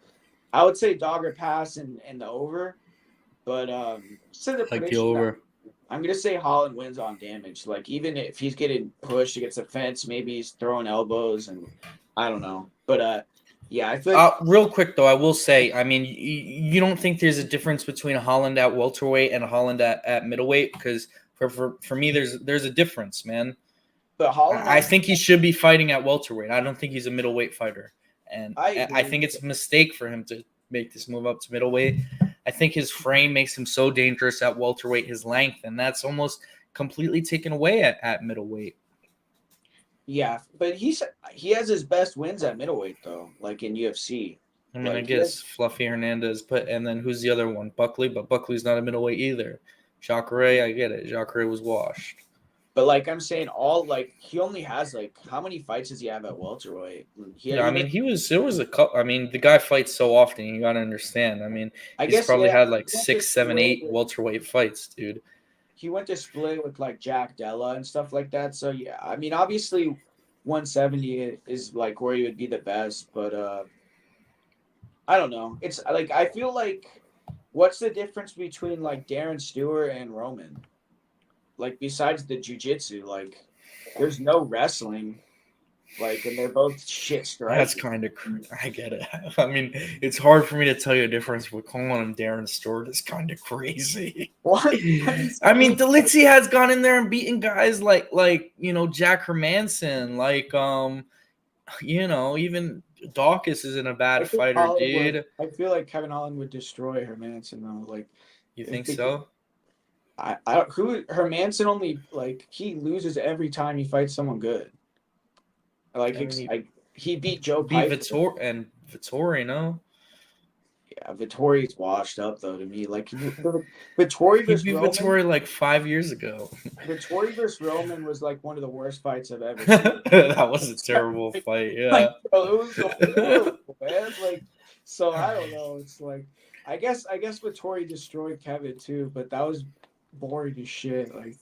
I would say dog or pass and the over. But so the Like the prediction, over. I'm gonna say Holland wins on damage. Like even if he's getting pushed against the fence, maybe he's throwing elbows, and I don't know. But yeah, I feel like Real quick though, I will say, I mean, you don't think there's a difference between Holland at welterweight and Holland at middleweight? Because for me, there's a difference, man. but Holland I has think he should be fighting at welterweight. I don't think he's a middleweight fighter, and I I agree. think it's a mistake for him to make this move up to middleweight. I think his frame makes him so dangerous at welterweight, his length, and that's almost completely taken away at middleweight. Yeah, but he has his best wins at middleweight though, like in UFC. I mean, I Like he has, guess Fluffy Hernandez, but and then who's the other one? Buckley, but Buckley's not a middleweight either. Jacare, I get it. Jacare was washed. but like I'm saying, all like he only has like how many fights does he have at welterweight? Yeah, I He mean, does. there was a couple. I mean, the guy fights so often. You got to understand. I mean, I he's guess probably yeah. had like He went to 6, 7, split 8 with welterweight fights, dude. like Jack Della and stuff like that. So yeah, I mean obviously 170 is like where he would be the best, but I don't know. It's like I feel like what's the difference between like Darren Stewart and Roman? Like besides the jujitsu, like there's no wrestling. Like and they're both shit That's strikers. kind of, I get it. I mean, it's hard for me to tell you a difference, but calling him Darren Stewart is kind of crazy. What? Have you I seen mean, any? Delitzzi has gone in there and beaten guys like Jack Hermanson, even Dawkins isn't a I bad think fighter, Holland would. dude. I feel like Kevin Holland would destroy Hermanson though. Like You if think they, so? I who Hermanson only like he loses every time he fights someone good. I mean, he Like he beat Joe beat Pyfer. Vittori, no? Yeah, Vittori's washed up though to me. Like Vittori He versus beat Roman. Vittori like 5 years ago. Vittori versus Roman was like one of the worst fights I've ever seen. That was a terrible fight, yeah. Bro, it was horrible, man. Like, so I don't know. It's like, I guess Vittori destroyed Kevin too, but that was boring as shit. Like,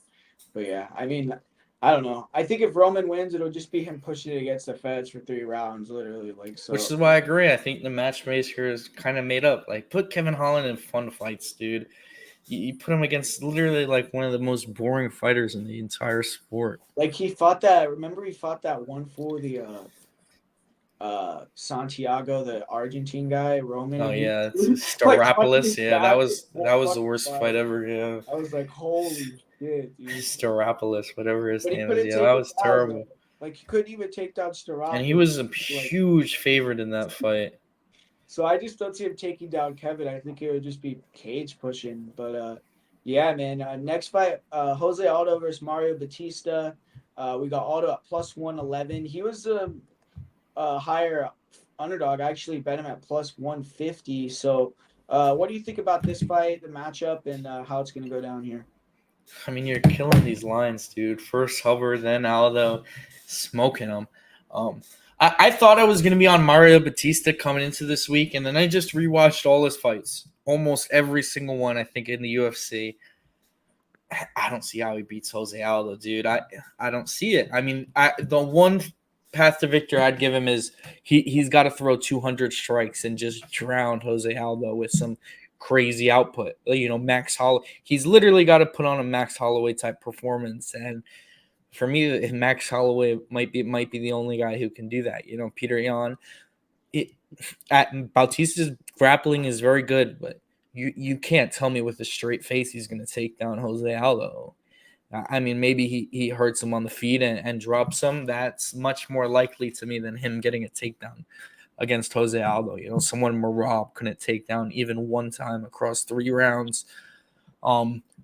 but yeah, I mean, I don't know. I think if Roman wins, it'll just be him pushing it against the feds for 3 rounds, literally. Like, Which so is why I agree. I think the matchmaker is kind of made up. Like, put Kevin Holland in fun fights, dude. You put him against literally like one of the most boring fighters in the entire sport. like he fought that. Remember, he fought that one for the Santiago, the Argentine guy, Roman, Oh and he yeah, it's like punching his Staropoulos. Yeah, that back his was that whole was the fucking worst fight body. ever. Yeah, I was like, holy shit, dude. Staropoulos, whatever his But he name is. couldn't Yeah, that take it was down though. terrible. Like he couldn't even take down And he Staropoulos. was a Like huge favorite in that fight. so I just don't see him taking down Kevin. I think it would just be cage pushing. But yeah, man. Next fight, Jose Aldo versus Mario Batista. We got Aldo at plus 111. He was a higher underdog. I actually bet him at plus 150. So what do you think about this fight, the matchup, and how it's gonna go down here? I mean, you're killing these lines, dude. First Hubbard, then Aldo, smoking them. Um, I thought I was going to be on Mario Batista coming into this week, and then I just rewatched all his fights, almost every single one. I think in the UFC. I don't see how he beats Jose Aldo, dude. I don't see it. I mean, the one path to victory I'd give him is he's got to throw 200 strikes and just drown Jose Aldo with some crazy output. Max Holloway. He's literally got to put on a Max Holloway type performance, and for me, Max Holloway might be the only guy who can do that. Peter Yan. Bautista's grappling is very good, but you can't tell me with a straight face he's going to take down Jose Aldo. I mean, maybe he hurts him on the feet and drops him. That's much more likely to me than him getting a takedown against Jose Aldo. Someone Marab couldn't take down even one time across 3 rounds.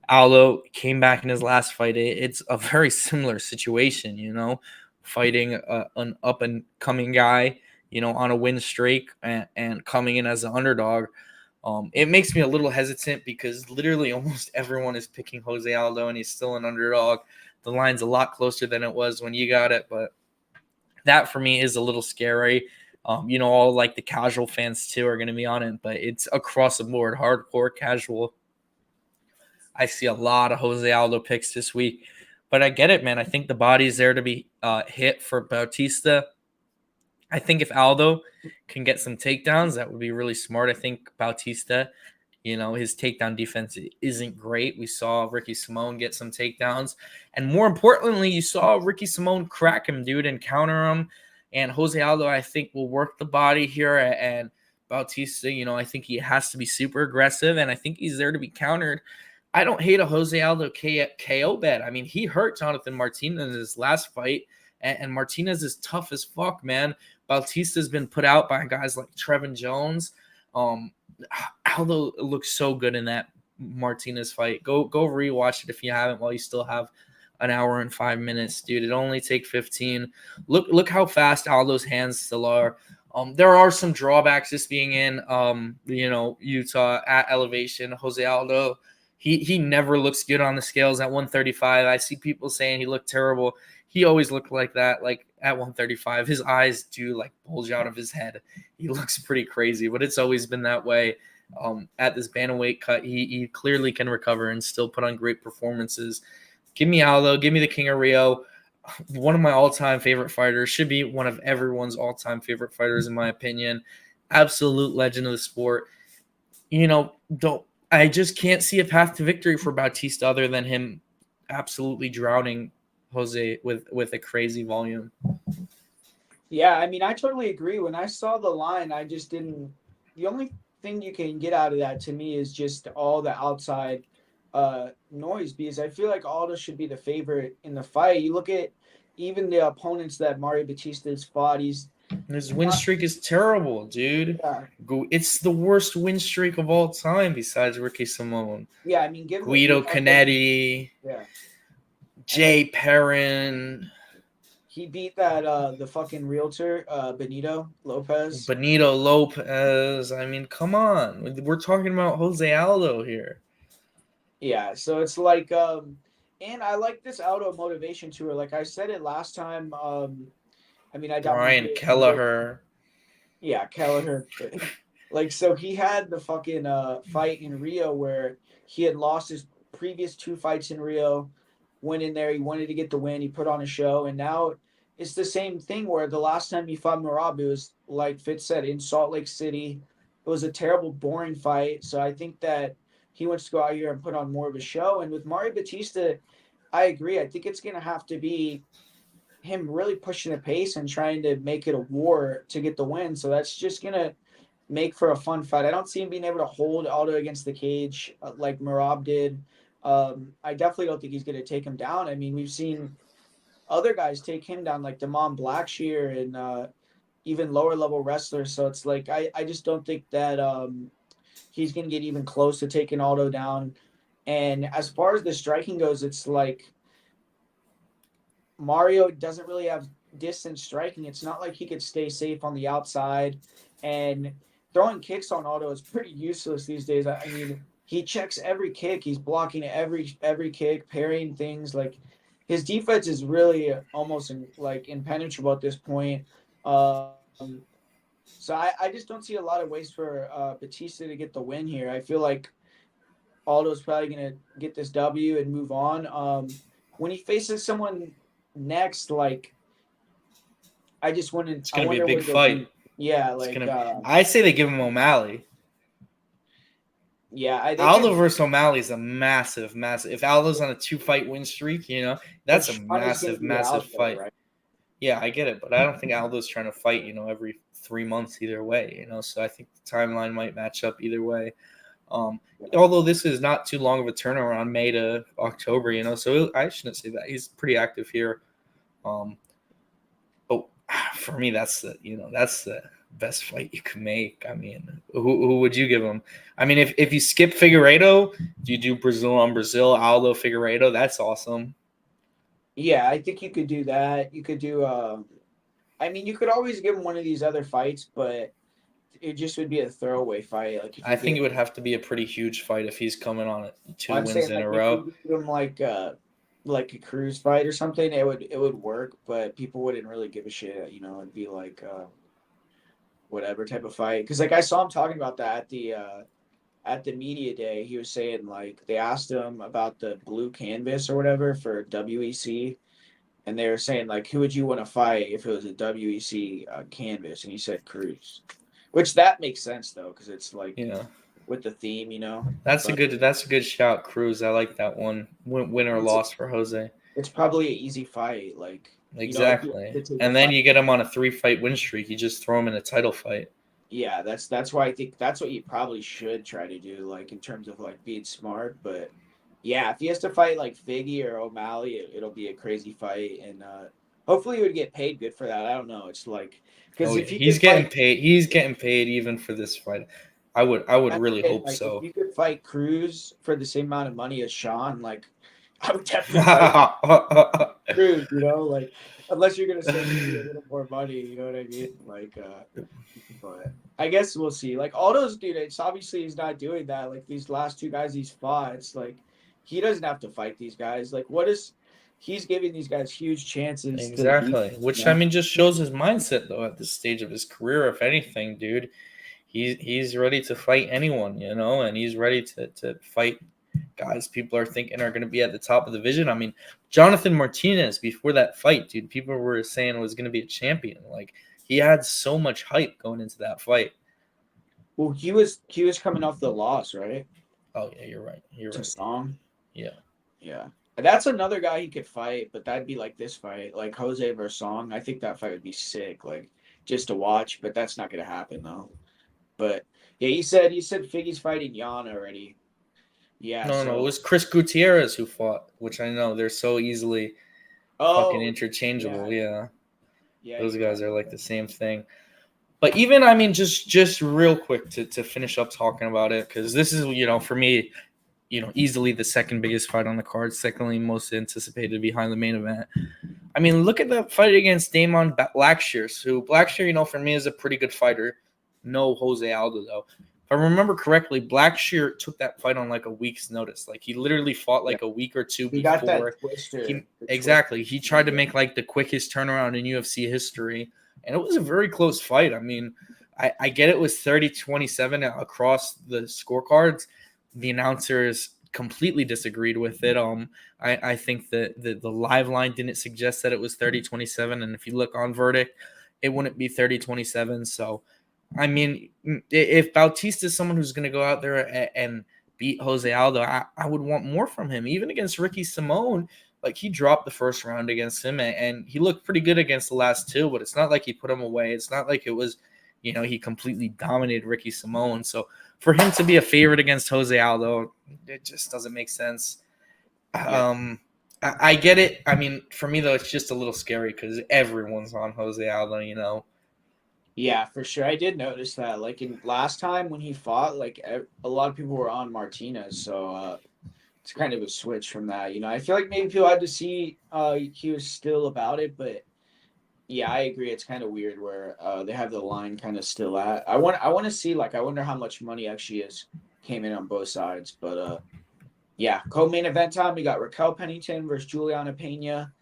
Aldo came back in his last fight. It's a very similar situation, fighting an up and coming guy, on a win streak and coming in as an underdog. It makes me a little hesitant because literally almost everyone is picking Jose Aldo and he's still an underdog. The line's a lot closer than it was when you got it, but that for me is a little scary. All like the casual fans too are going to be on it, but it's across the board, hardcore, casual. I see a lot of Jose Aldo picks this week, but I get it, man. I think the body's there to be hit for Bautista. I think if Aldo can get some takedowns, that would be really smart. I think Bautista, his takedown defense isn't great. We saw Ricky Simone get some takedowns. And more importantly, you saw Ricky Simone crack him, dude, and counter him. And Jose Aldo, I think, will work the body here. And Bautista, I think he has to be super aggressive. And I think he's there to be countered. I don't hate a Jose Aldo KO bet. I mean, he hurt Jonathan Martinez in his last fight. And Martinez is tough as fuck, man. Bautista's been put out by guys like Trevin Jones. Aldo looks so good in that Martinez fight. Go rewatch it if you haven't while you still have an hour and 5 minutes, dude. It only take 15. Look how fast Aldo's hands still are. There are some drawbacks just being in Utah at elevation. Jose Aldo, he never looks good on the scales at 135. I see people saying he looked terrible. He always looked like that, like at 135. His eyes do like bulge out of his head. He looks pretty crazy, but it's always been that way. At this bantamweight cut, he clearly can recover and still put on great performances. Give me Aldo. Give me the King of Rio. One of my all-time favorite fighters. Should be one of everyone's all-time favorite fighters, in my opinion. absolute legend of the sport. You know, don't I just can't see a path to victory for Bautista other than him absolutely drowning Jose with a crazy volume. Yeah, I mean, I totally agree. When I saw the line, I just didn't. The only thing you can get out of that to me is just all the outside noise because I feel like Aldo should be the favorite in the fight. You look at even the opponents that Mario Batista's fought, he's His win not. streak is terrible, dude. Yeah, It's the worst win streak of all time besides Ricky Simone. yeah. I mean, give him the Guido respect that Canetti, yeah, and then Jay Perrin, he beat that the fucking realtor Benito Lopez. Benito Lopez. I mean, come on. We're talking about Jose Aldo here. Yeah, so it's like and I like this Aldo motivation tour. Like I said it last time. I mean, I got my Brian bit. Kelleher. Yeah, Kelleher. Like, so he had the fucking fight in Rio where he had lost his previous two fights in Rio. Went in there, he wanted to get the win. He put on a show, and now it's the same thing. Where the last time he fought Merab, it was like Fitz said in Salt Lake City. It was a terrible, boring fight. So I think that he wants to go out here and put on more of a show. And with Mario Batista, I agree. I think it's going to have to be him really pushing the pace and trying to make it a war to get the win. So that's just gonna make for a fun fight. I don't see him being able to hold Aldo against the cage like Merab did. I definitely don't think he's gonna take him down. I mean, we've seen other guys take him down, like Damon Blackshear and even lower level wrestlers. So it's like I just don't think that he's gonna get even close to taking Aldo down. And as far as the striking goes, it's like Mario doesn't really have distance striking. It's not like he could stay safe on the outside, and throwing kicks on Aldo is pretty useless these days. I mean, he checks every kick. He's blocking every kick, parrying things. Like his defense is really almost like impenetrable at this point. Um, so I just don't see a lot of ways for Batista to get the win here. I feel like Aldo's probably gonna get this W and move on. When he faces someone next, like I just wouldn't. It's I gonna be a wonder big what they'll do. fight. Yeah, It's like gonna. I say they give him O'Malley. yeah, they Aldo can. versus O'Malley is a massive, massive. If Aldo's on a 2-fight win streak, But that's a Sean is going to massive, be massive Aldo, fight. right? Yeah, I get it, but I don't think Aldo's trying to fight, every 3 months either way, So I think the timeline might match up either way. Although this is not too long of a turnaround, May to October, so I shouldn't say that. He's pretty active here. But for me, that's the best fight you can make. I mean, who would you give him? I mean, if you skip Figueiredo, do you do Brazil on Brazil, Aldo Figueiredo? That's awesome. Yeah, I think you could do that. You could do. I mean, you could always give him one of these other fights, but it just would be a throwaway fight. Like if I you think get, it would have to be a pretty huge fight if he's coming on it, two I'm wins saying in like a if row. you give him like a cruise fight or something, it would work, but people wouldn't really give a shit. It'd be like whatever type of fight. Because like I saw him talking about that at the media day. He was saying like they asked him about the blue canvas or whatever for WEC, and they were saying like who would you want to fight if it was a WEC canvas, and he said Cruz, which that makes sense though because it's like Yeah, with the theme. that's a But good shout, Cruz. I like that one. Win or it's loss for Jose. it's probably an easy fight. Like if you Exactly. had to take a And then fight. you get him on a 3-fight win streak. You just throw him in a title fight. Yeah, that's why I think that's what you probably should try to do, like in terms of like being smart. But yeah, if he has to fight like Figgy or O'Malley, it'll be a crazy fight, and hopefully he would get paid good for that. I don't know. It's like Oh because yeah, if you he's could getting fight, paid. He's getting paid even for this fight. I would I'm really saying, hope like if so. you could fight Cruz for the same amount of money as Sean, like I would definitely fight Cruz. Like unless you're gonna save me a little more money, you know what I mean? Like, but I guess we'll see. Like all those dude, it's obviously he's not doing that. Like these last two guys he's fought, it's like he doesn't have to fight these guys. Like what is he's giving these guys huge chances to beat, Exactly. you Which I know? mean just shows his mindset though at this stage of his career, if anything, dude. He's ready to fight anyone, and he's ready to fight guys people are thinking are going to be at the top of the division. I mean, Jonathan Martinez before that fight, dude, people were saying was going to be a champion. Like he had so much hype going into that fight. Well, he was coming off the loss, right? Oh yeah, you're right. You're To right. Song. Yeah. Yeah. That's another guy he could fight, but that'd be like this fight, like Jose versus Song. I think that fight would be sick, like just to watch, but that's not gonna happen though. But yeah, he said Figgy's fighting Jan already. Yeah, No, no, it so was Chris Gutierrez who fought, which I know they're so easily fucking oh yeah, interchangeable. Yeah, yeah, those you're right. guys are like the same thing. But even I mean, just real quick to finish up talking about it, because this is for me, easily the second biggest fight on the card, secondly most anticipated behind the main event. I mean, look at that fight against Damon Blackshears, who Blackshear, for me is a pretty good fighter. No Jose Aldo though. If I remember correctly, Blackshear took that fight on like a week's notice. Like he literally fought Yeah, like a week or two he got that before. twister, the twist. Exactly. He tried to Yeah, make like the quickest turnaround in UFC history. And it was a very close fight. I mean, I get it was 30-27 across the scorecards. The announcers completely disagreed with it. I think that the live line didn't suggest that it was 30-27. And if you look on verdict, it wouldn't be 30-27. So I mean, if Bautista is someone who's going to go out there and beat Jose Aldo, I would want more from him. Even against Ricky Simone, like he dropped the first round against him, and he looked pretty good against the last two. But it's not like he put him away. It's not like it was, he completely dominated Ricky Simone. So for him to be a favorite against Jose Aldo, it just doesn't make sense. yeah. I get it. I mean, for me though, it's just a little scary because everyone's on Jose Aldo. Yeah, for sure. I did notice that. Like in last time when he fought, like a lot of people were on Martinez, so it's kind of a switch from that. I feel like maybe people had to see he was still about it, but yeah, I agree. It's kind of weird where they have the line kind of still at. I want to see like I wonder how much money actually is came in on both sides, but yeah, co-main event time. We got Raquel Pennington versus Juliana Pena.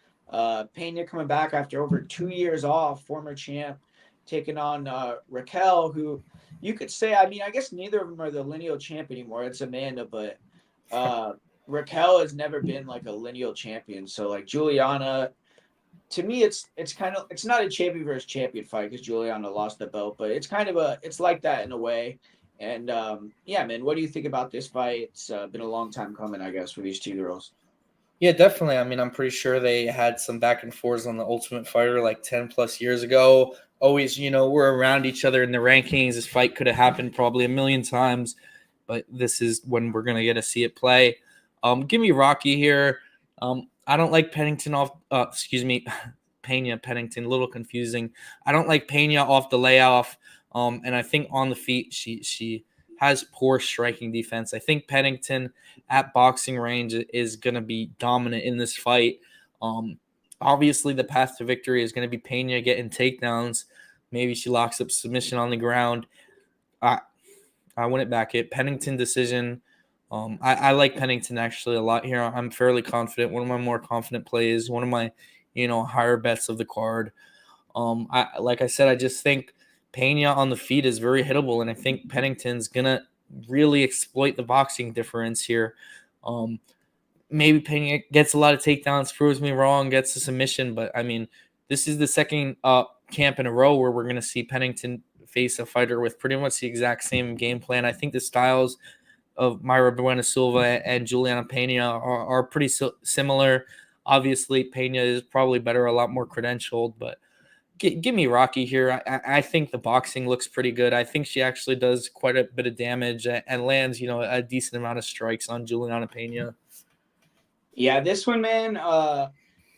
Pena coming back after over 2 years off, former champ, taking on Raquel, who you could say, I mean, I guess neither of them are the lineal champ anymore. It's Amanda, but uh, Raquel has never been like a lineal champion. So like Juliana, to me, it's kind of it's not a champion versus champion fight because Juliana lost the belt, but it's kind of it's like that in a way. And yeah, man, what do you think about this fight? It's been a long time coming, I guess, for these two girls. Yeah, definitely. I mean, I'm pretty sure they had some back and forths on the Ultimate Fighter like 10 plus years ago. Always, we're around each other in the rankings. This fight could have happened probably a million times, but this is when we're going to get to see it play. Give me Rocky here. I don't like Pennington off, excuse me, Pena Pennington, a little confusing. I don't like Pena off the layoff. And I think on the feet, she has poor striking defense. I think Pennington at boxing range is going to be dominant in this fight. Um, Obviously, the path to victory is going to be Pena getting takedowns. Maybe she locks up submission on the ground. I wouldn't back it. Pennington decision. I like Pennington actually a lot here. I'm fairly confident. One of my more confident plays. One of my, higher bets of the card. Like I said, I just think Pena on the feet is very hittable, and I think Pennington's gonna really exploit the boxing difference here. Um, Maybe Pena gets a lot of takedowns, proves me wrong, gets a submission, but I mean, this is the second camp in a row where we're gonna see Pennington face a fighter with pretty much the exact same game plan. I think the styles of Mayra Bueno Silva and Juliana Pena are pretty similar. Obviously, Pena is probably better, a lot more credentialed, but give me Rocky here. I think the boxing looks pretty good. I think she actually does quite a bit of damage and lands, a decent amount of strikes on Juliana Pena. Yeah, this one, man.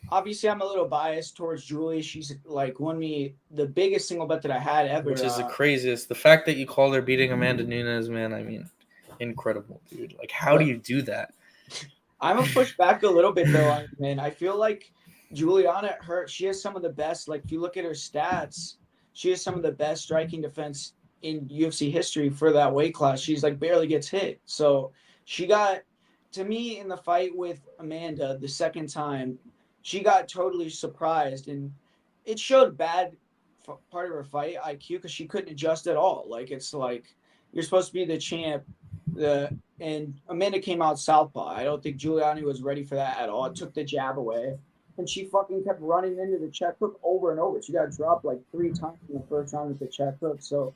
Obviously, I'm a little biased towards Julie. She's like won me the biggest single bet that I had Which ever. is the craziest. The fact that you called her beating Amanda Nunes, man, I mean, incredible, dude. Like, how do But you do that? I'm gonna push back a little bit though, man. I feel like Juliana, she has some of the best. Like if you look at her stats, she has some of the best striking defense in UFC history for that weight class. She's like barely gets hit. So she got to me in the fight with Amanda the second time, she got totally surprised and it showed bad part of her fight IQ because she couldn't adjust at all. Like it's like you're supposed to be the champ. And Amanda came out southpaw. I don't think Giuliani was ready for that at all. It took the jab away, and she fucking kept running into the check hook over and over. She got dropped like 3 times in the first round with the check hook. So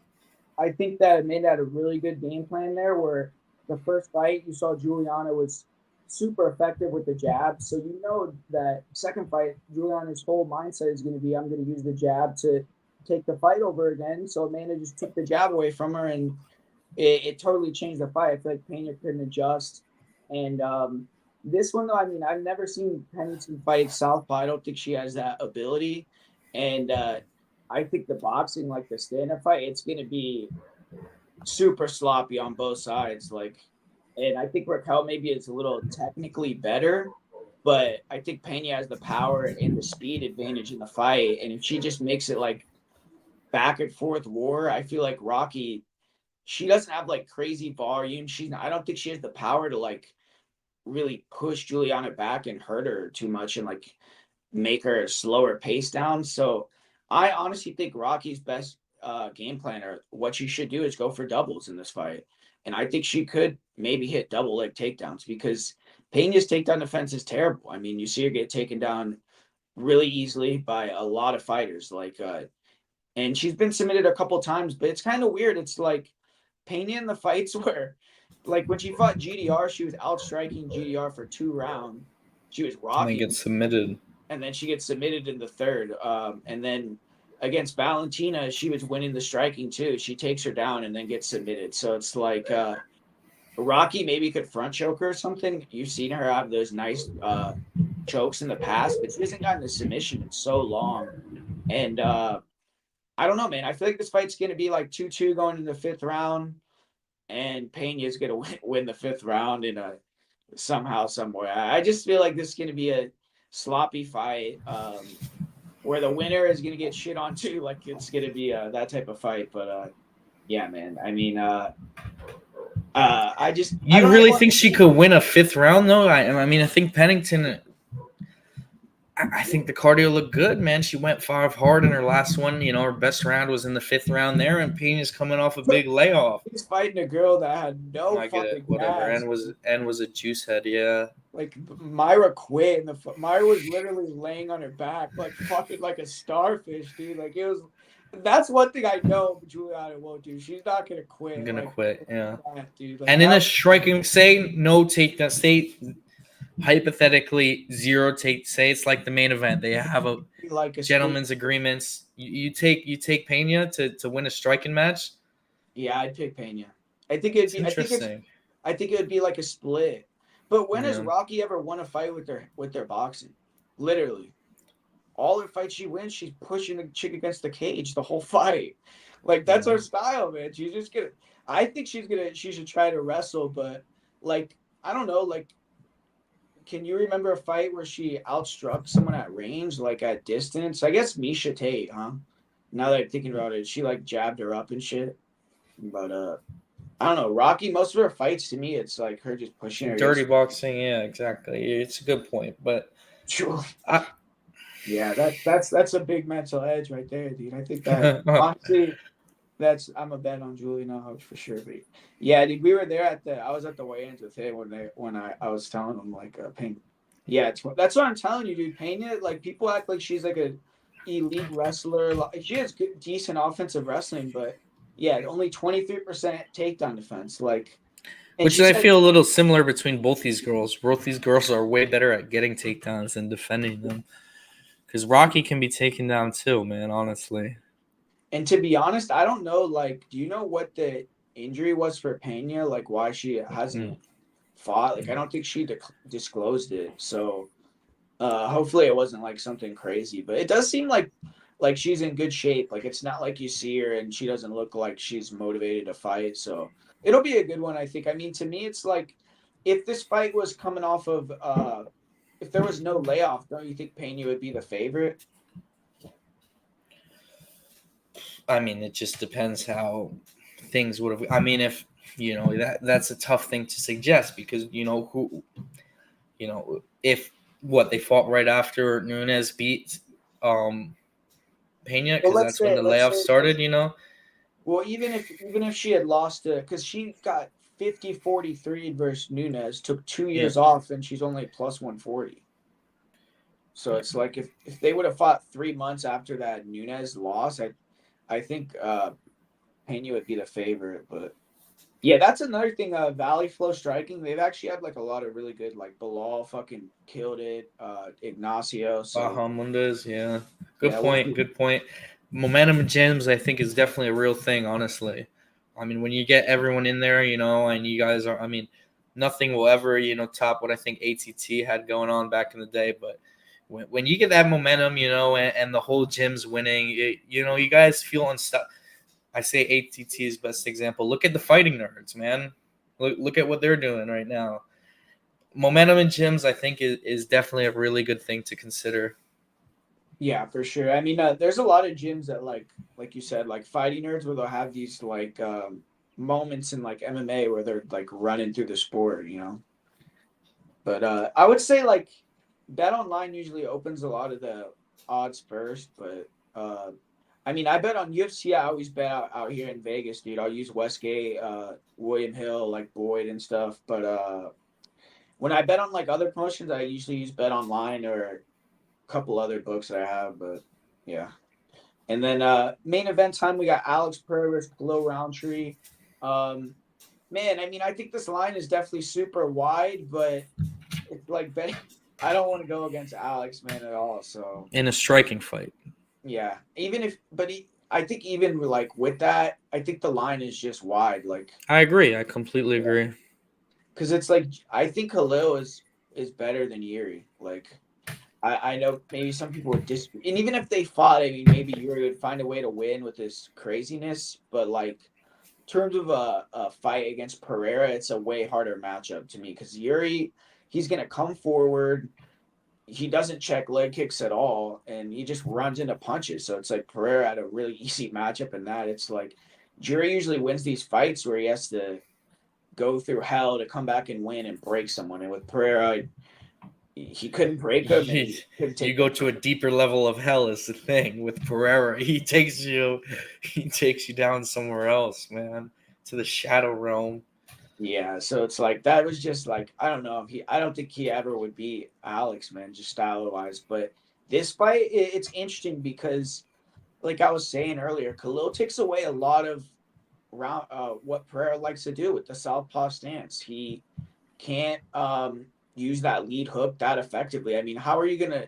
I think that Amanda had a really good game plan there. Where the first fight you saw Juliana was super effective with the jab, so you know that second fight Juliana's whole mindset is going to be I'm going to use the jab to take the fight over again. So Amanda just took the jab away from her, and it totally changed the fight. I feel like Pena couldn't adjust, and this one though, I mean, I've never seen Pennington fight southpaw. I don't think she has that ability, and I think the boxing, like the stand-up fight, it's going to be super sloppy on both sides. Like, and I think Raquel maybe is a little technically better, but I think Pena has the power and the speed advantage in the fight. And if she just makes it like back and forth war, I feel like Rocky, she doesn't have like crazy volume. I don't think she has the power to like really push Juliana back and hurt her too much and like make her slower pace down. So I honestly think Rocky's best game plan or what she should do is go for doubles in this fight. And I think she could maybe hit double leg takedowns because Pena's takedown defense is terrible. I mean, you see her get taken down really easily by a lot of fighters. And she's been submitted a couple times, but it's kind of weird. It's like Pena in the fights where, like when she fought GDR, she was outstriking GDR for 2 rounds. She was And they rocking, get submitted. and then she gets submitted in the third. And then against Valentina, she was winning the striking too. She takes her down and then gets submitted. So it's like Rocky maybe could front choke her or something. You've seen her have those nice chokes in the past, but she hasn't gotten a submission in so long. And I don't know, man. I feel like this fight's going to be like 2-2 going into the fifth round, and Pena's going to win the fifth round in a somehow, somewhere. I just feel like this is going to be a sloppy fight where the winner is going to get shit on too. Like it's going to be that type of fight. But yeah, man. I mean, I just I You don't really know think she could win a fifth round though? I mean, I think Pennington. I think the cardio looked good, man. She went 5 hard in her last one. You know, her best round was in the fifth round there, and Pena's coming off a big layoff. He's fighting a girl that had no I get it, fucking whatever. gas. And was a juice head, yeah. Like Myra quit, and Myra was literally laying on her back, like fucking like a starfish, dude. Like it was. That's one thing I know Juliana won't do. She's not gonna quit. I'm gonna like, quit, yeah. dude. Like, And in a striking, say no takedown, say hypothetically zero take. Say it's like the main event. They have a like a gentleman's agreements. You take Pena to win a striking match. Yeah, I'd pick Pena. I think it'd It's be. interesting. I think it would be like a split. But when has Yeah. Rocky ever won a fight with their boxing? Literally, all her fights she wins, she's pushing the chick against the cage the whole fight. Like that's her style, man. She's just gonna. I think she should try to wrestle, but like I don't know. Like, can you remember a fight where she outstruck someone at range, like at distance? I guess Misha Tate, huh? Now that I'm thinking about it, she like jabbed her up and shit. But I don't know. Rocky, most of her fights to me, it's like her just pushing her. Dirty boxing, yeah, exactly. It's a good point, but yeah, that's a big mental edge right there, dude. I think that honestly, I'm a bet on Juliana Hodge for sure. But yeah, dude, we were there I was at the weigh-ins with him when I was telling him like Pena. Yeah, that's what I'm telling you, dude. Pena, like people act like she's like a elite wrestler. Like, she has good, decent offensive wrestling, but yeah, only 23% takedown defense. Like, which I feel a little similar between both these girls. Both these girls are way better at getting takedowns than defending them. Because Rocky can be taken down too, man, honestly. And to be honest, I don't know, like, do you know what the injury was for Pena? Like, why she hasn't fought? Like, I don't think she disclosed it. So, hopefully it wasn't, like, something crazy. But it does seem like she's in good shape. Like, it's not like you see her and she doesn't look like she's motivated to fight. So, it'll be a good one, I think. I mean, to me, it's like, if this fight was coming off of if there was no layoff, don't you think Pena would be the favorite? I mean, it just depends how things would have. I mean, if that's a tough thing to suggest because if they fought right after Nunes beat Pena because that's when the layoff started. Well, even if she had lost it, because she got 50-43 versus Nunes, took 2 years off, and she's only plus 140. So it's like if they would have fought 3 months after that Nunes loss, I think Pena would be the favorite, but yeah, that's another thing. Valley Flow Striking, they've actually had like a lot of really good, like Bilal fucking killed it. Ignacio, so Bahamundas, yeah. Good yeah, we'll point. see. Good point. Momentum gyms, I think, is definitely a real thing, honestly. I mean, when you get everyone in there, and you guys are, I mean, nothing will ever, top what I think ATT had going on back in the day. But when you get that momentum, and the whole gym's winning, you guys feel unstuck. I say ATT's best example. Look at the fighting nerds, man. Look at what they're doing right now. Momentum in gyms, I think, is definitely a really good thing to consider. Yeah, for sure. I mean, there's a lot of gyms that like you said, like fighting nerds, where they'll have these like moments in like MMA where they're like running through the sport. But I would say like Bet Online usually opens a lot of the odds first, but I mean, I bet on UFC. I always bet out here in Vegas, dude. I'll use Westgate, William Hill, like Boyd and stuff. But when I bet on like other promotions, I usually use Bet Online or a couple other books that I have. But yeah. And then main event time, we got Alex Pereira versus Khalil Roundtree. Um, man, I mean, I think this line is definitely super wide, but it's like betting. I don't want to go against Alex, man, at all. So In a striking fight. yeah, I think even like with that, I think the line is just wide, like I agree. I completely agree. because it's like I think Khalil is better than Yuri. Like I know maybe some people would disagree, and even if they fought, I mean, maybe Yuri would find a way to win with his craziness, but like in terms of a fight against Pereira, it's a way harder matchup to me because Yuri, he's gonna come forward. He doesn't check leg kicks at all, and he just runs into punches. So it's like Pereira had a really easy matchup in that. It's like Yuri usually wins these fights where he has to go through hell to come back and win and break someone. And with Pereira, he couldn't break him and he couldn't You take go him. to a deeper level of hell is the thing with Pereira. He takes you down somewhere else, man, to the shadow realm. Yeah, so it's like that was just like I don't think he ever would beat Alex, man, just style wise. But this fight, it's interesting because, like I was saying earlier, Khalil takes away a lot of round what Pereira likes to do with the southpaw stance. He can't use that lead hook that effectively. I mean, how are you gonna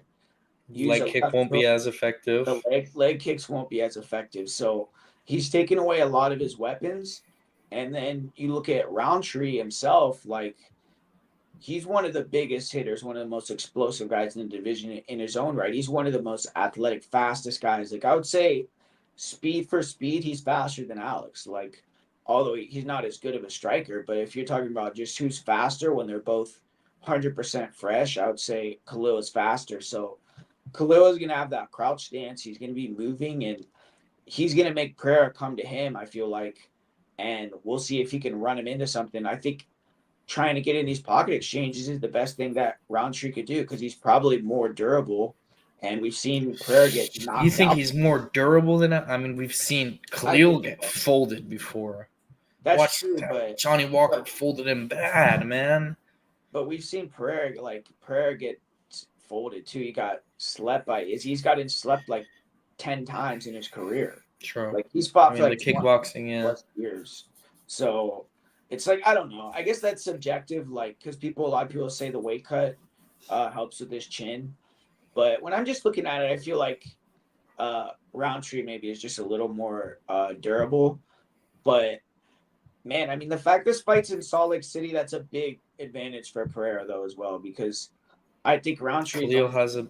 use Leg a kick left won't be hook? as The effective. leg kicks won't be as effective. So he's taken away a lot of his weapons. And then you look at Roundtree himself, like he's one of the biggest hitters, one of the most explosive guys in the division in his own right. He's one of the most athletic, fastest guys. Like I would say, speed for speed, he's faster than Alex. Like although he's not as good of a striker, but if you're talking about just who's faster when they're both 100% fresh, I would say Khalil is faster. So Khalil is going to have that crouch stance. He's going to be moving and he's going to make Pereira come to him, I feel like. And we'll see if he can run him into something. I think trying to get in these pocket exchanges is the best thing that Roundtree could do because he's probably more durable. And we've seen Pereira get You knocked think out. he's more durable than I mean, we've seen I Khalil think get so. folded before. That's Watch true, but Johnny Walker but folded him bad, man. but we've seen Pereira get folded too. He got slept by he's gotten slept like 10 times in his career. True. Like he's I fought for mean, the like 20 kickboxing, yeah. plus years. So it's like I don't know. I guess that's subjective, like because a lot of people say the weight cut helps with his chin. But when I'm just looking at it, I feel like Roundtree maybe is just a little more durable. But man, I mean, the fact this fight's in Salt Lake City, that's a big advantage for Pereira though as well because I think Roundtree is Khalil only has a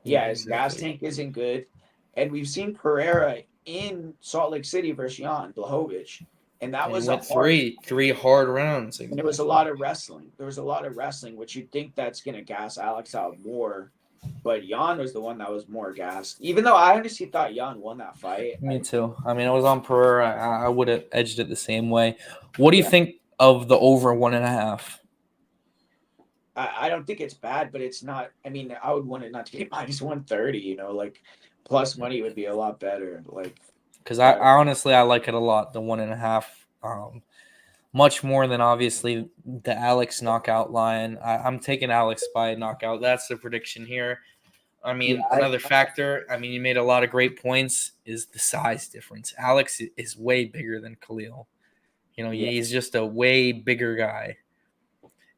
yeah, his gas exactly. tank isn't good, and we've seen Pereira in Salt Lake City versus Jan Blachowicz, and that And he was a went hard. three hard rounds, And there was a exactly. lot of wrestling. There was a lot of wrestling, which you'd think that's gonna gas Alex out more. But Jan was the one that was more gassed. Even though I honestly thought Jan won that fight. Me too. I mean, I was on Pereira. I would have edged it the same way. What do you Yeah, think of the over 1.5? I don't think it's bad, but it's not. I mean, I would want it not to be minus 130. Like plus money would be a lot better. Like Because that. I honestly I like it a lot. The 1.5, much more than obviously the Alex knockout line. I'm taking Alex by knockout. That's the prediction here. I Yeah, mean, another factor, I mean, you made a lot of great points, is the size difference. Alex is way bigger than Khalil. You know, yeah. he's just a way bigger guy.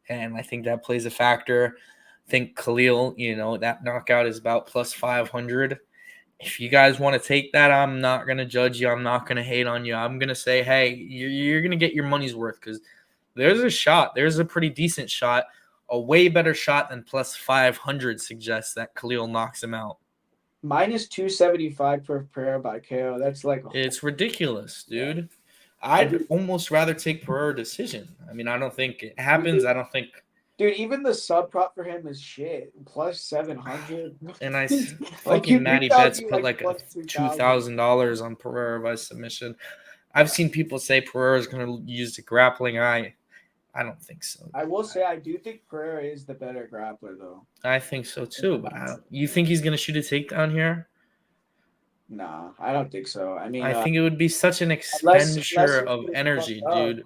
And I think that plays a factor. I think Khalil, you know, that knockout is about plus 500. If you guys want to take that, I'm not going to judge you. I'm not going to hate on you. I'm going to say, hey, you're going to get your money's worth because there's a shot. There's a pretty decent shot. A way better shot than plus 500 suggests that Khalil knocks him out. Minus 275 per Pereira by KO. That's like It's ridiculous, yeah. dude. I'd almost rather take Pereira decision. I mean, I don't think it happens. I don't think. Dude, even the sub prop for him is shit. Plus 700. And I Like you fucking Matty think that would Betts be put like like a plus 2,000. $2,000 on Pereira by submission. I've seen people say Pereira is going to use the grappling. I don't think so. I will say I do think Pereira is the better grappler though. I think so too. But you think he's going to shoot a takedown here? Nah, I don't think so. I mean, I think it would be such an unless expenditure he of gets energy, fucked up. dude.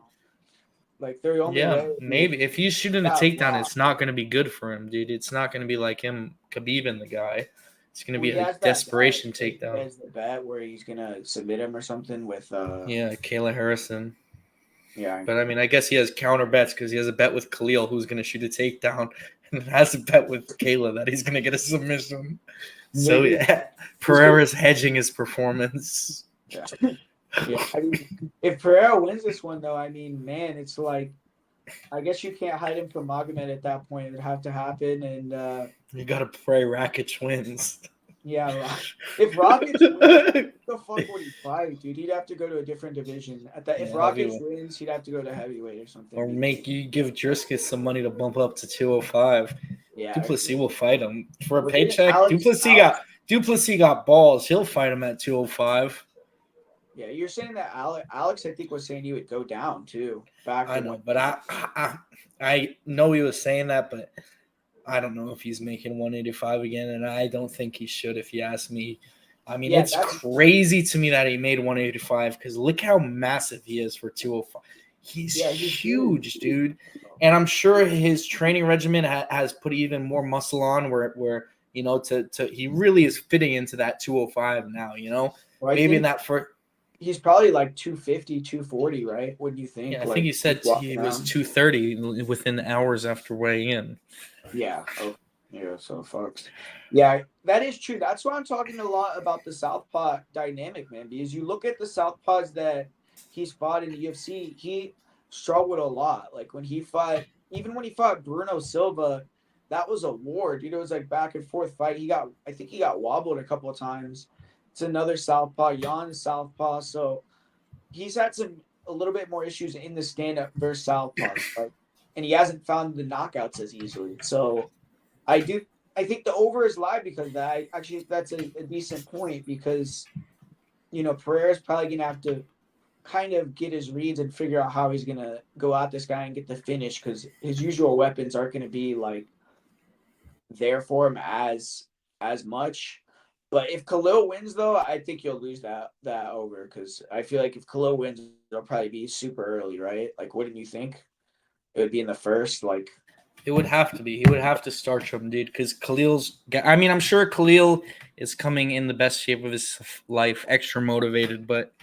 Like the only Yeah, way. maybe if he's shooting a that takedown, rock. it's not going to be good for him, dude. It's not going to be like him, Khabib and the guy. It's going to be He a has that desperation bet. He takedown. has the bet where he's gonna submit him or something with. Yeah, Kayla Harrison. Yeah. But I mean, I guess he has counter bets because he has a bet with Khalil who's going to shoot a takedown, and has a bet with Kayla that he's going to get a submission. So Maybe. yeah, Pereira's hedging his performance. Yeah. Yeah. I mean, if Pereira wins this one, though, I mean, man, it's like, I guess you can't hide him from Magomed at that point. It would have to happen, and you got to pray Rakic wins. yeah, if Rakic wins, the fuck would he fight, dude? He'd have to go to a different division. If Rakic wins, he'd have to go to heavyweight or something. Or make you give Driscoll some money to bump up to 205. Yeah, Duplessis will fight him for a Well, paycheck. Duplessis got balls. He'll fight him at 205. Yeah, you're saying that Alex, I think, was saying he would go down too. I know, but I know he was saying that, but I don't know if he's making 185 again, and I don't think he should. If you ask me, I mean, it's crazy to me that he made 185 because look how massive he is for 205. He's huge, dude. And I'm sure his training regimen has put even more muscle on where you know, he really is fitting into that 205 now, you know, well, maybe in that first. He's probably like 250, 240, right? What do you think? Yeah, I think he said he was 230 within hours after weighing in. Yeah. Oh, yeah. So fucks. Yeah, that is true. That's why I'm talking a lot about the Southpaw dynamic, man. Because you look at the Southpaws that he's fought in the UFC, he struggled a lot. Like when he fought Bruno Silva, that was a war, dude. It was like back and forth fight. I think he got wobbled a couple of times. It's another Southpaw, Jan Southpaw. So he's had a little bit more issues in the stand-up versus Southpaw, right? And he hasn't found the knockouts as easily. So I think the over is live because of that. Actually, that's a decent point because, you know, Pereira's probably going to have to kind of get his reads and figure out how he's going to go at this guy and get the finish because his usual weapons aren't going to be like there for him as much. But if Khalil wins, though, I think you'll lose that over because I feel like if Khalil wins, it'll probably be super early, right? Like, wouldn't you think? It would be in the first, like. It would have to be. He would have to start him, dude, because Khalil's. I mean, I'm sure Khalil is coming in the best shape of his life, extra motivated, but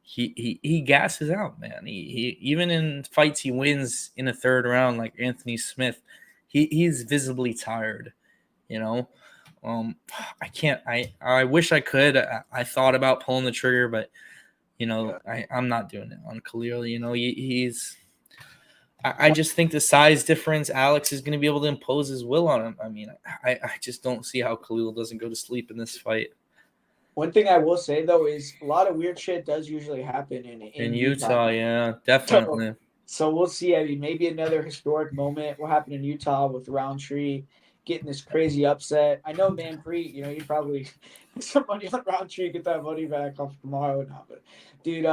he gasses out, man. He even in fights he wins in a third round, like Anthony Smith, he's visibly tired, you know. I can't. I wish I could. I thought about pulling the trigger, but you know, I'm not doing it on Khalil. You know, he's. I just think the size difference. Alex is going to be able to impose his will on him. I mean, I just don't see how Khalil doesn't go to sleep in this fight. One thing I will say though is a lot of weird shit does usually happen in Utah. Yeah, definitely. So we'll see. I mean, maybe another historic moment will happen in Utah with Roundtree getting this crazy upset. I know Manpreet, you know, he probably some money on Roundtree, get that money back off tomorrow. No, but dude,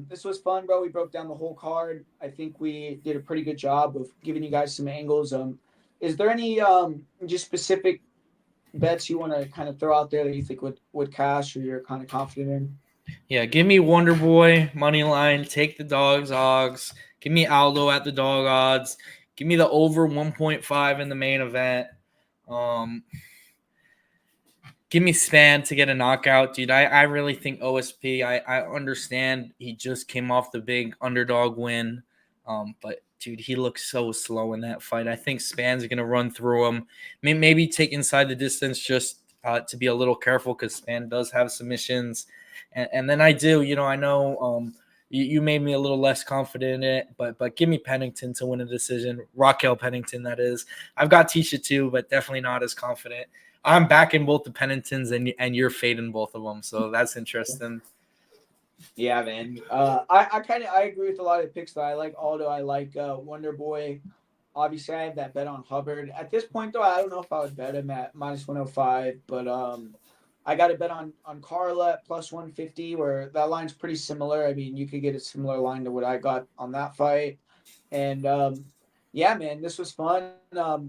this was fun, bro. We broke down the whole card. I think we did a pretty good job of giving you guys some angles. Is there any just specific bets you want to kind of throw out there that you think would cash or you're kind of confident in? Yeah, give me Wonder Boy money line. Take the dogs odds. Give me Aldo at the dog odds. Give me the over 1.5 in the main event. Give me Span to get a knockout, dude. I really think OSP. I understand he just came off the big underdog win, but dude, he looks so slow in that fight. I think Span's gonna run through him. Maybe take inside the distance just to be a little careful because Span does have submissions, and then I do. I know you made me a little less confident in it, but give me Pennington to win a decision. Raquel Pennington, that is. I've got Tisha too, but definitely not as confident. I'm backing both the Penningtons and you're fading both of them, so that's interesting. Yeah, man. I agree with a lot of the picks that I like. Aldo, I like Wonder Boy. Obviously, I have that bet on Hubbard. At this point, though, I don't know if I would bet him at -105, but I got a bet on Carla at +150, where that line's pretty similar. I mean, you could get a similar line to what I got on that fight. And yeah, man, this was fun.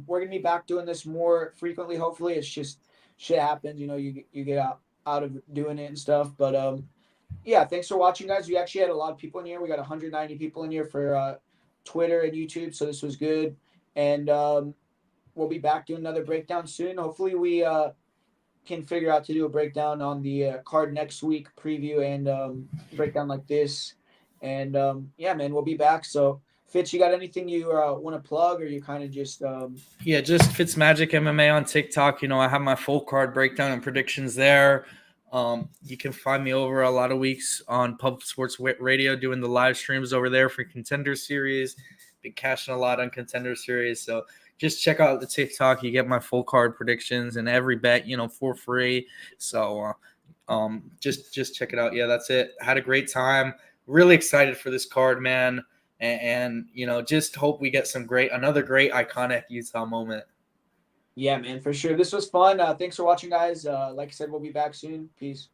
We're gonna be back doing this more frequently. Hopefully, it's just shit happens. You get out of doing it and stuff. But yeah, thanks for watching, guys. We actually had a lot of people in here. We got 190 people in here for Twitter and YouTube, so this was good. And we'll be back doing another breakdown soon. Hopefully, we can figure out to do a breakdown on the card next week, preview and breakdown like this. And yeah, man, we'll be back. So, Fitz, you got anything you want to plug, or you kind of just Yeah, just Fitzmagic MMA on TikTok. I have my full card breakdown and predictions there. You can find me over a lot of weeks on Pub Sports Radio doing the live streams over there for Contender Series. Been cashing a lot on Contender Series, so just check out the TikTok. You get my full card predictions and every bet, for free. So just check it out. Yeah, that's it. Had a great time. Really excited for this card, man. And just hope we get another great iconic Utah moment. Yeah, man, for sure. This was fun. Thanks for watching, guys. Like I said, we'll be back soon. Peace.